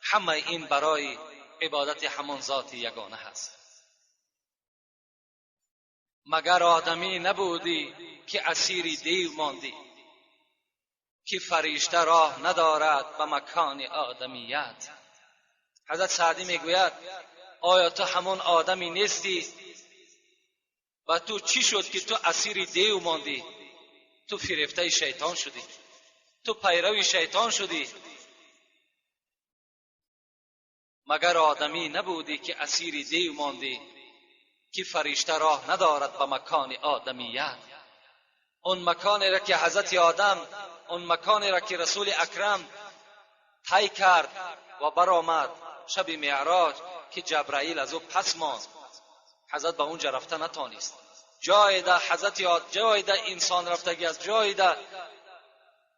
همه این برای عبادت همون ذات یگانه هست. مگر آدمی نبودی که اسیر دیو ماندی، که فرشته راه ندارد به مکان آدمیت. حضرت سعدی میگوید آیا تو همون آدمی نیستی؟ و تو چی شد که تو اسیر دیو ماندی؟ تو فریفته شیطان شدی، تو پیرو شیطان شدی. مگر آدمی نبودی که اسیر دیو ماندی، که فرشته راه ندارد به مکان آدمیت. اون مکانی را که حضرت آدم، اون مکانی را که رسول اکرم طی کرد و برآمد شب معراج، که جبرائیل از او پس ماند، حضرت به اونجا رفته نتانست. جای ده حضرت جای ده انسان رفتگی است، جای ده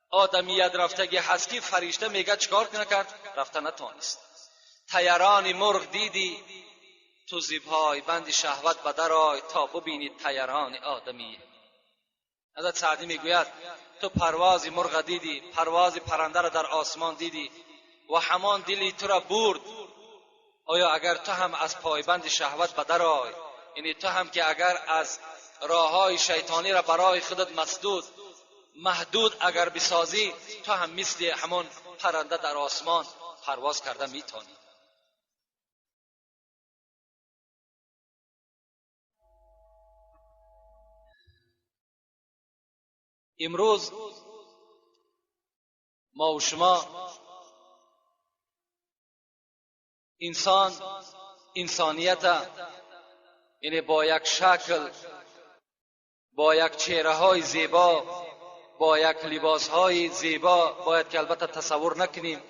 آدمیت رفتگی هست که فرشته میگه چیکار نکرد؟ رفته نتانست. طیران مرغ دیدی تو زیبای بند شهوت به در آی تا ببینی طیران آدمی. حضرت سعدی میگوید تو پرواز مرغ دیدی، پرواز پرنده را در آسمان دیدی و همان دلی تو را برد. آیا اگر تو هم از پایبند شهوت به در آی، یعنی تو هم که اگر از راههای شیطانی را برای خودت مسدود محدود اگر بسازی، تو هم مثل همون پرنده در آسمان پرواز کرده میتونی. امروز ما و شما انسانیت، یعنی با یک شکل، با یک چهره های زیبا، با یک لباس های زیبا باید که البته تصور نکنیم،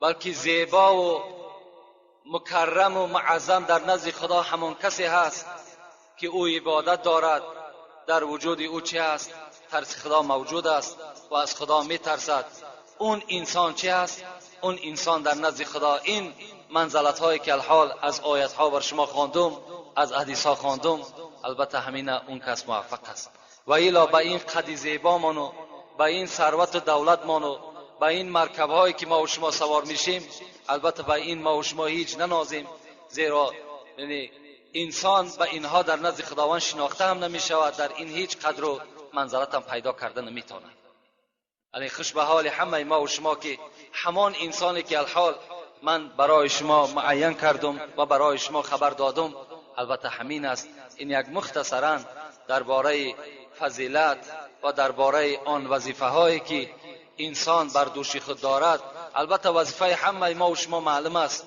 بلکه زیبا و مکرم و معظم در نزد خدا همون کسی هست که او عبادت دارد، در وجود او چه است؟ ترس خدا موجود است و از خدا می ترسد. اون انسان چه است؟ اون انسان در نزد خدا این منزلت هایی که الحال از آیت ها بر شما خواندم، از حدیث ها خواندم، البته همین اون کس موفق است. و الا به این قد زیبا مانو، به این ثروت و دولت مانو، به این مرکب هایی که ما و شما سوار میشیم، البته به این ما و شما هیچ ننازیم، زیرا یعنی انسان به اینها در نزد خداوند شناخته هم نمی شود، در این هیچ قدر و منزلت هم پیدا کرده نمی تواند. یعنی خوش به حال همه ما و شما که همان انسانی که الحال من برای شما معین کردم و برای شما خبر دادم، البته همین است. این یک مختصرا درباره فضیلت و درباره آن وظیفه هایی که انسان بر دوش خود دارد. البته وظیفه همه ما و شما معلوم است.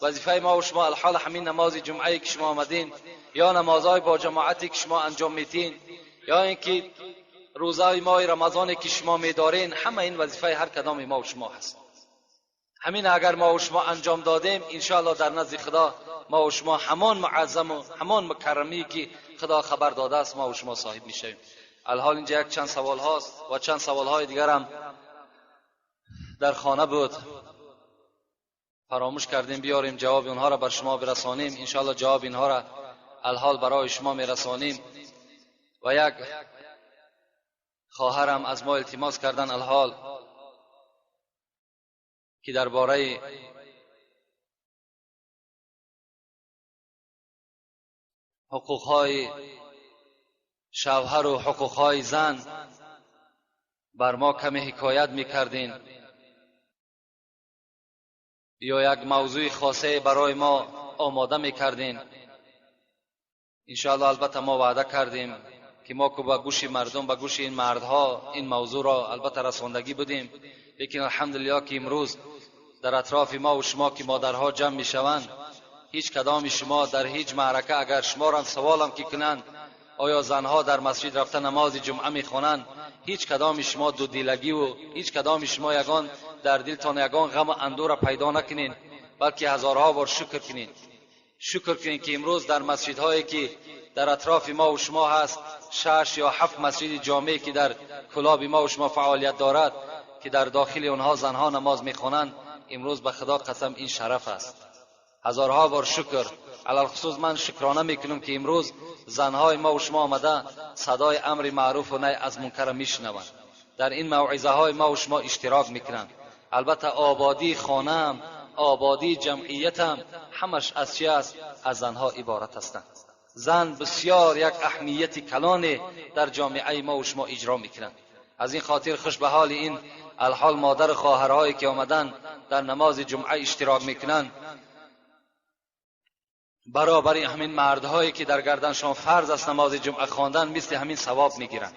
وظیفه ما و شما الحال همین نماز جمعه که شما آمدین، یا نمازهای با جماعتی که شما انجام میدین، یا اینکه روزهای ماه رمضانی که شما میدارین، همه این وظیفه هر کدام ما و شما هست. همین اگر ما و شما انجام دادیم، انشاءالله در نزد خدا ما و شما همان معظم و همان مکرمی که خدا خبر داده است ما و شما صاحب میشیم. الحال اینجا یک چند سوال هاست و چند سوال های دیگر هم در خانه بود، فراموش کردیم بیاریم جواب اونها را بر شما برسانیم. انشاءالله جواب اینها را الحال برای شما میرسانیم. و یک خواهرم از ما التماس کردن الحال که درباره حقوقهای شوهر و حقوقهای زن بر ما کمی حکایت میکردین، یا یک موضوع خاصه برای ما آماده میکردین. انشاءالله البته ما وعده کردیم که ما که به گوش مردم، به گوش این مردها این موضوع را البته رساندگی بدیم. لیکن الحمدلله که امروز در اطراف ما و شما که مادرها جمع میشوند، هیچ کدام شما در هیچ معرکه اگر شما را سوالم که کنند آیا زنها در مسجد رفته نماز جمعه میخوانند، هیچ کدام شما دو دیلگی و هیچ کدام شما یگان در دلتان یگان غم و اندوه را پیدا نکنین، بلکه هزارها بار شکر کنین. شکر کنین که امروز در مسجدهایی که در اطراف ما و شما هست، 6 یا 7 مسجد جامعی که در کلاب ما و شما فعالیت دارد، که در داخل اونها زنها نماز میخوانند، امروز به خدا قسم این شرف است. هزارها بار شکر. علل خصوص من شکرانه میکنم که امروز زنهای ما و شما آمده صدای امر معروف و نهی از منکر میشنوند، در این موعظه های ما و شما اشتراک میکنند. البته آبادی خانه هم، آبادی جمعیت هم همش از چی است؟ از زنها عبارت هستند. زن بسیار یک اهمیت کلان در جامعه ما و شما اجرا میکنند. از این خاطر خوش به حال این الحال مادر خواهرهایی که آمدن در نماز جمعه اشتراک میکنند برابر همین مردهایی که در گردنشان فرض است نماز جمعه خواندن مثل همین ثواب میگیرند.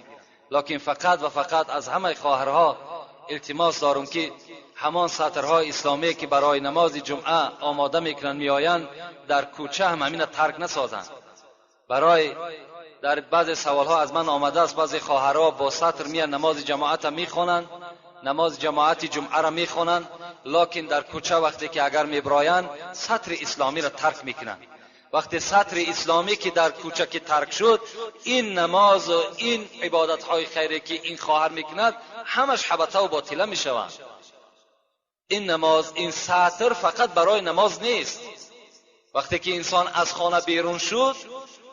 لکن فقط و فقط از همه خواهرها التماس دارم که همان سطرهای اسلامی که برای نماز جمعه آماده میکنند میآیند در کوچه هم همین ترک نسازند. برای در بعض سوالها از من آمده است بعضی خواهرها با سطر میان نماز جماعت میخوانند، نماز جماعت جمعه را میخوانند، لکن در کوچه وقتی که اگر میبرایند سطر اسلامی را ترک میکنند. وقتی سطر اسلامی که در کوچه که ترک شد، این نماز و این عبادت های خیری که این خواهر میکند همش حبطه و باطله میشوند. این نماز، این سطر فقط برای نماز نیست. وقتی که انسان از خانه بیرون شد،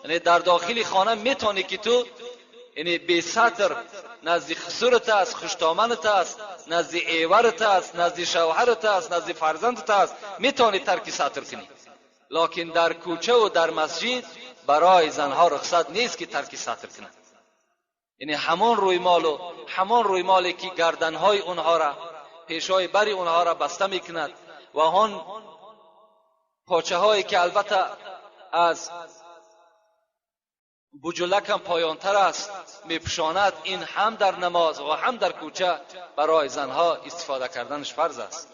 یعنی در داخل خانه میتونی که تو یعنی بی سطر نزد خسرت است، خوشتامنت است، نزد ایورت است، نزد شوهرت است، نزد فرزندت است، میتونی ترک سطر کنی. لکن در کوچه و در مسجد برای زنها رخصت نیست که ترک سطر کنند. یعنی همون روی مالی که گردنهای اونها را، پیشای بری اونها را بسته میکند و آن پاچه هایی که البته از بجلک هم پایانتر است میپشاند، این هم در نماز و هم در کوچه برای زنها استفاده کردنش فرض است.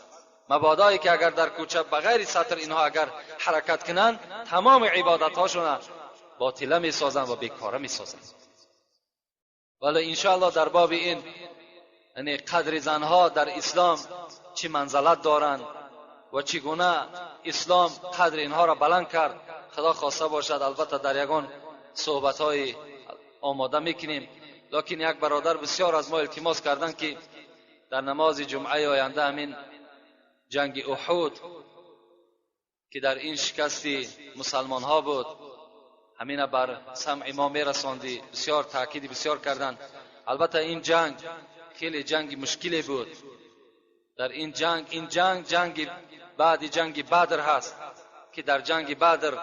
مبادایی که اگر در کوچه بغیر سطر اینها اگر حرکت کنند تمام عبادت هاشون باطله میسازند و بیکاره میسازند. ولی انشاءالله در باب این یعنی قدر زنها در اسلام چه منزلت دارند و چگونه اسلام قدر اینها را بلند کرد، خدا خواسته باشد البته در یگان صحبت های آماده میکنیم. لکن یک برادر بسیار از ما التماس کردن که در نماز جمعه آینده همین جنگ احد که در این شکست مسلمان ها بود همین بر سمع ما میرساندی، بسیار تاکید بسیار کردند. البته این جنگ خیلی جنگ مشکلی بود. در این جنگ بعد جنگ بدر هست که در جنگ بدر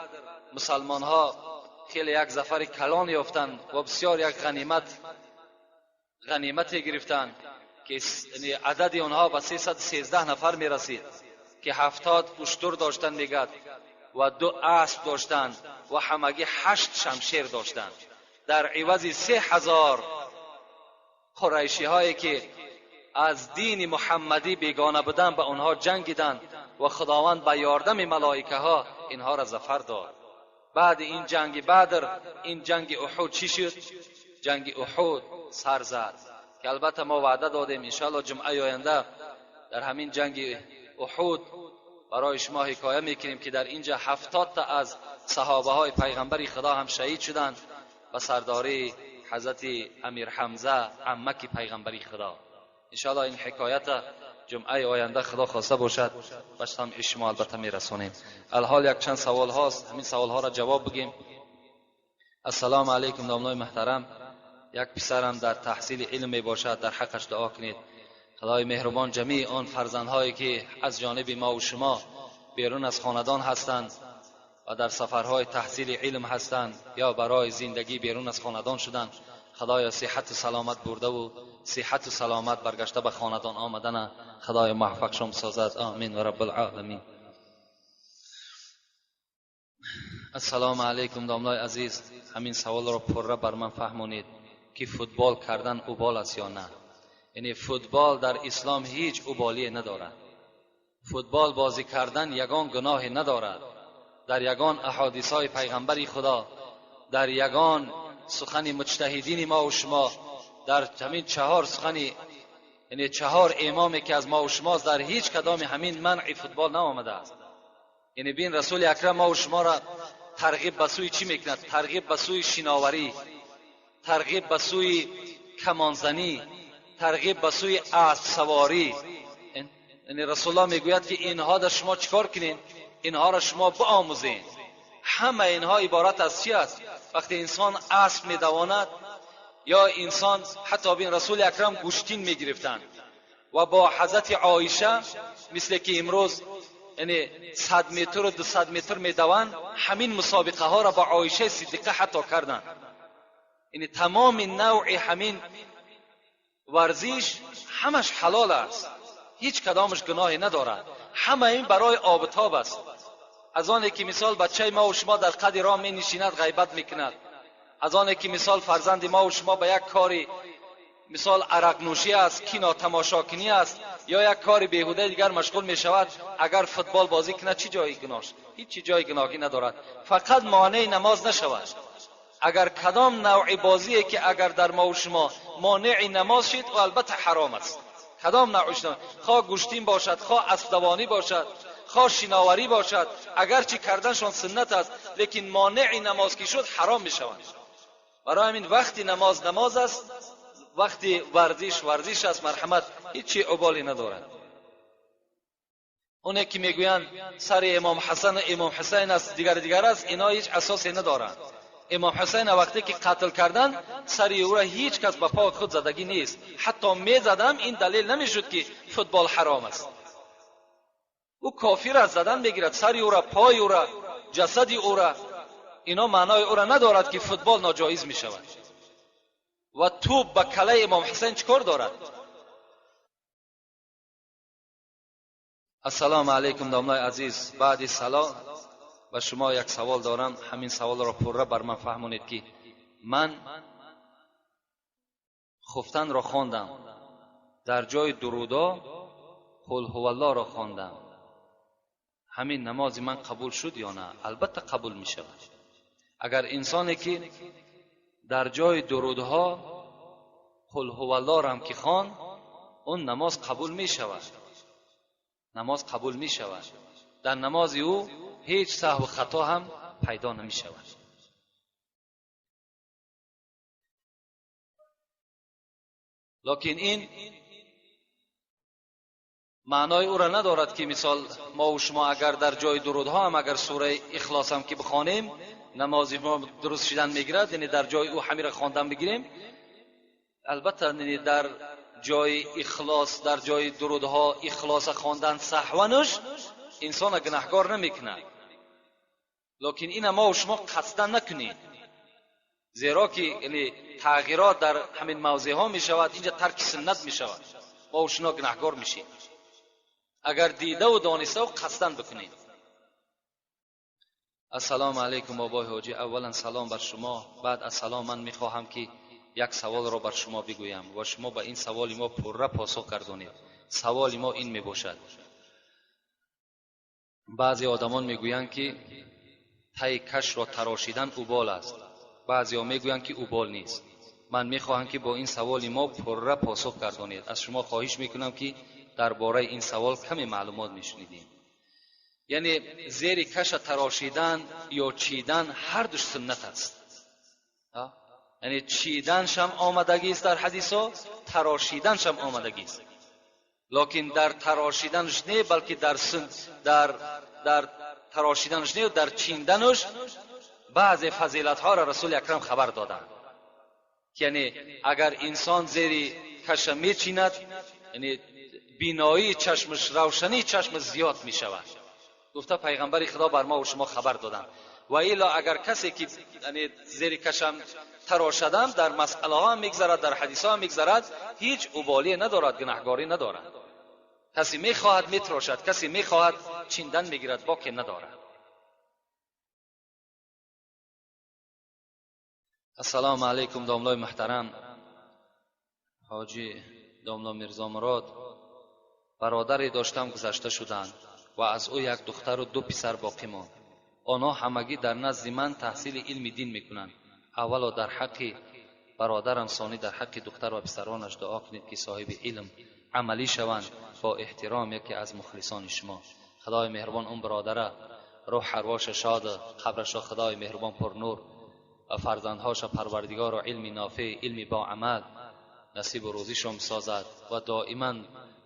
مسلمان ها خیلی یک ظفر کلان یافتند و بسیار یک غنیمت گرفتند که عدد آنها به 313 نفر می رسید که 70 اشتر داشتند میگد و 2 اسب داشتند و همگی 8 شمشیر داشتند. در عوض 3000 قریشی هایی که از دین محمدی بیگانه بودند به آنها جنگیدند و خداوند به یاردم ملائکه ها اینها را ظفر داد. بعد این جنگ بدر این جنگ احد چی شد؟ جنگ احد سر زد که البته ما وعده دادیم انشاءالله جمعه آینده در همین جنگ احد برای شما حکایه میکنیم که در اینجا 70 تا از صحابه های پیغمبر خدا هم شهید شدند و سرداری حضرت امیر حمزه عمک پیغمبر خدا. انشاءالله این حکایت جمعه آینده خدا خواسته باشد و سمع شما البته میرسونیم. الحال یک چند سوال هاست، همین سوال ها را جواب بگیم. السلام علیکم دامنای محترم، یک پسرم در تحصیل علم می باشد، در حقش دعا کنید. خدای مهربان جمیع آن فرزندهایی که از جانب ما و شما بیرون از خاندان هستند و در سفرهای تحصیل علم هستند یا برای زندگی بیرون از خاندان شدند، خدای صحت و سلامت برده و صحت و سلامت برگشته به خاندان آمدن خدای موفق شما سازد. آمین و رب العالمین. السلام علیکم دامنای عزیز، همین سوال را پره بر من فهمونید که فوتبال کردن اوبال است یا نه. یعنی فوتبال در اسلام هیچ اوبالی ندارد. فوتبال بازی کردن یگان گناه ندارد. در یگان احادیث های پیغمبر خدا، در یگان سخن مجتهدین ما و شما، در همین 4 سخن یعنی 4 امامی که از ما و شماست، در هیچ کدام همین منع فوتبال نآمده است. یعنی بین رسول اکرم ما و شما را ترغیب به سوی چی میکند؟ ترغیب به سوی شناوری، ترغیب به سوی کمانزنی، ترغیب به سوی اسب سواری. یعنی رسول الله میگوید که اینها در شما چیکار کنین؟ اینها را شما بیاموزین. همه اینها عبارت از چی است؟ وقتی انسان اسب میدواند یا انسان، حتی بین رسول اکرم گوشتین میگرفتند و با حضرت عایشه مثل که امروز یعنی 100 متر و 200 متر میدوند، همین مسابقه ها را با عایشه صدیقه حتی کردند. یعنی تمام نوع همین ورزش همش حلال است، هیچ کدامش گناهی ندارد، همه این برای آب و تاب است. از آنه که مثال بچه ما و شما در قد راه می نشیند غیبت میکند، از آنه که مثال فرزند ما و شما به یک کاری مثال عرق نوشی است، کینا تماشا کنی است، یا یک کار بیهوده دیگر مشغول می شود، اگر فوتبال بازی کند چی جای گناه؟ هیچ جای گناهی ندارد، فقط مانع نماز نشود. اگر کدام نوع بازی که اگر در ما و شما مانع نماز شد و البته حرام است، کدام نوعش، خواه گوشتین باشد، خواه اسبدوانی باشد، خواه شناوری باشد، اگرچه کردنشان سنت است لیکن مانع نماز که شد حرام می شود. برای همین وقتی نماز است، وقتی ورزش است، مرحمت هیچی عبالی ندارد. اونه که میگویند سر امام حسن و امام حسین است دیگر است، اینا هیچ اساسی ندارند. امام حسین وقتی که قتل کردن سر او را هیچ کس به پای خود زدگی نیست، حتی میزدم این دلیل نمیشد که فوتبال حرام است. او کافر از زدن میگیرد، سر او را، پای او را، جسد او را، اینا معنای او را ندارد که فوتبال ناجایز می شود. و توپ به کله امام حسین چکار دارد؟ السلام علیکم دامنای عزیز، بعد سلام و شما یک سوال دارم، همین سوال را پوره بر من فهمونید که من خفتن را خواندم، در جای درودا قل هو الله را خواندم، همین نماز من قبول شد یا نه؟ البته قبول می شود. اگر انسانی که در جای درودها قل هو الله را هم که خواند، اون نماز قبول می شود، نماز قبول می شود، در نماز او هیچ سهو و خطا هم پیدا نمی شود. لکن این معنای او را ندارد که مثال ما و شما اگر در جای درودها هم اگر سوره اخلاص هم که بخوانیم نماز ما درست شدن میگیرد، یعنی در جای او همین را خواندن بگیریم. البته یعنی در جای اخلاص، در جای درودها اخلاص خواندن سهونش انسان گناهکار نمیکنه، لکن این ما و شما قصدا نکنید، زیرا که یعنی تغییرات در همین موضع ها می شود، اینجا ترک سنت می شود، ما و شما گناهکار میشیم اگر دیده و دانسته و قصدا بکنید. السلام علیکم آبای حاجی، اولا سلام بر شما، بعد از سلام من میخواهم که یک سوال را بر شما بگویم و شما به این سوال ما پوره پاسخ گردانید. سوال ما این میباشد، بعضی آدمان میگویند که تای کش را تراشیدن اوبال است، بعضی ها میگویند که اوبال نیست. من میخواهم که با این سوال ما پوره پاسخ گردانید. از شما خواهش میکنم که درباره این سوال کمی معلومات میشنیدیم. یعنی زیر کش تراشیدن یا چیدن هر دوش سنت است، یعنی چیدنش هم آمدگی است در حدیث ها، تراشیدنش هم آمدگی است، لکن در تراشیدنش نه بلکه در تراشیدنش نه و در چیندنش بعض فضیلت ها را رسول اکرم خبر دادند. یعنی اگر انسان زیر کش میچیند، یعنی بینایی چشمش، روشنی چشمش زیاد می شود. گفته پیغمبر خدا بر ما و شما خبر دادند. و الا اگر کسی که یعنی زیر کشم تراشدم در مسئله ها میگذرد، در حدیث ها میگذرد، هیچ ابالی ندارد، گناهکاری ندارد. کسی میخواهد میتراشد، کسی میخواهد چیندن میگیرد، باکی ندارد. السلام علیکم داملای محترم حاجی داملا میرزا مراد، برادری داشتم گذشته شدند و از او یک دختر و 2 پسر باقی ماند. آنها همگی در نزد من تحصیل علم دین میکنند. اولا در حق برادرم، ثانی در حق دختر و پسرانش دعا کنید که صاحب علم عملی شوند. با احترام یکی از مخلصان شما. خدای مهربان اون برادر روح ارواش شاد، قبرش خدای مهربان پر نور و فرزندهاش پروردگار و علم نافع، علم با عمل نصیب و روزیشون سازد و دائما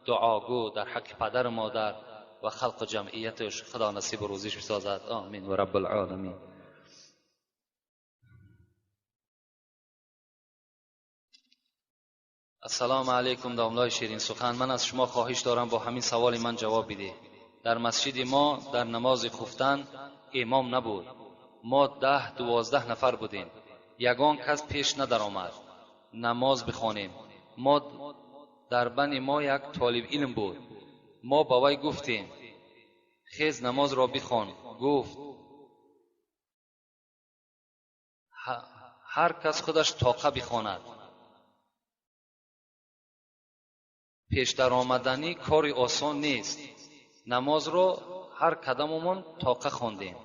دعاگو در حق پدر مادر و خلق جمعیتش خدا نصیب و روزیش سازد. آمین و رب العالمین. السلام علیکم داملای شیرین سخن، من از شما خواهش دارم با همین سوال من جواب بده. در مسجد ما در نماز خفتن امام نبود. ما 10-12 نفر بودیم. یگان کس پیش ندر آمد نماز بخوانیم. ما در بین ما یک طالب علم بود. ما با وی گفتیم خیز نماز را بخوان. گفت هر کس خودش طاقه بخواند. پیشتر آمدنی کاری آسان نیست. نماز رو هر کداممون طاقه خواندیم.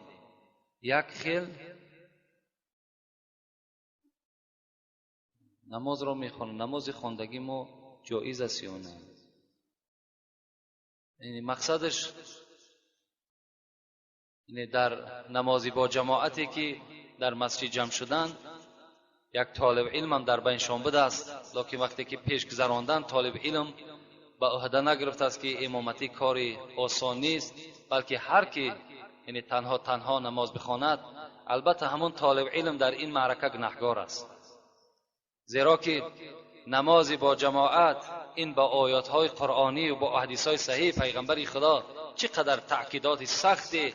یک خیل نماز رو میخوانیم. نماز خواندگی ما جایز است یا نه؟ یعنی مقصدش یعنی در نمازی با جماعتی که در مسجد جمع شدن یک طالب علم هم در بینشان بوده است، لکن وقتی که پیش گذراندن طالب علم به عهده نگرفته است که امامتی کاری آسان نیست، بلکه هر کی یعنی تنها نماز بخواند، البته همون طالب علم در این معرکه گناهکار است، زیرا که نماز با جماعت این با آیات‌های قرآنی و با احادیث‌های صحیح پیغمبر خدا چقدر تأکیدات سختی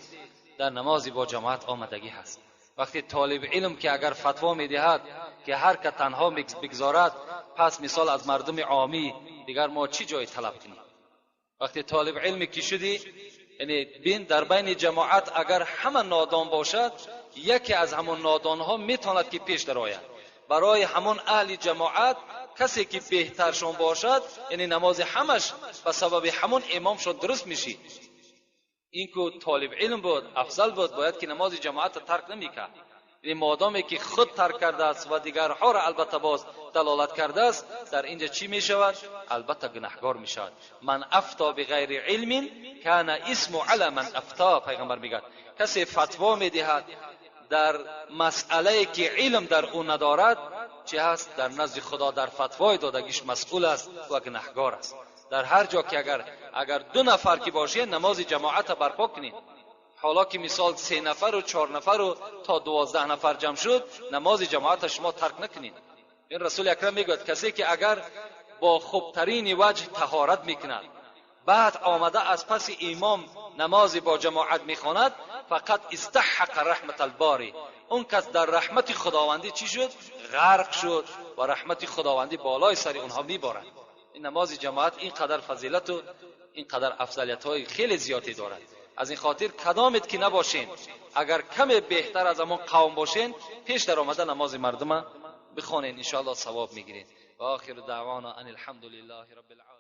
در نماز با جماعت آمدگی هست. وقتی طالب علم که اگر فتوا می‌دهد که هر که تنها بگذارد، پس مثال از مردم عامی دیگر ما چی جای طلب کنیم؟ وقتی طالب علمی که شدی، یعنی بین در بین جماعت اگر همه نادان باشد، یکی از همون نادان‌ها میتواند که پیش درآید. برای همون اهل جماعت کسی که بهترشون باشد، یعنی نماز همش به سبب همون امام شد درست میشی. این که طالب علم بود افضل بود، باید که نماز جماعت ترک نمیکرد. یعنی مادامی که خود ترک کرده است و دیگرها را البته باز دلالت کرده است، در اینجا چی میشود؟ البته گناهکار میشود. من افتا بغیر علم کان اسم علی من افتا. پیغمبر میگه کسی فتوا میدهد در مسئله که علم در او ندارد، چه هست؟ در نزد خدا در فتوای دادگیش مسئول است و گناهکار است. در هر جا که اگر 2 نفر که باشه نماز جماعت برپا کنید، حالا که مثال 3 نفر و 4 نفر و تا 12 نفر جمع شد، نماز جماعت شما ترک نکنید. این رسول اکرم میگوید کسی که اگر با خوبترین وجه طهارت میکند، بعد آمده از پس امام نماز با جماعت میخواند، فقط استحق رحمت الباری، اون کس در رحمت خداوندی چی شد؟ غرق شد و رحمت خداوندی بالای سر اونها میبارد. این نماز جماعت اینقدر فضیلت و اینقدر افضلیت های خیلی زیادی دارد. از این خاطر کدامت که نباشین، اگر کم بهتر از همون قوم باشین، پیش در آمده نماز مردم بخوانین، ان شاء الله ثواب میگیرین. و آخر دعوانا ان الحمد لله رب العالمین.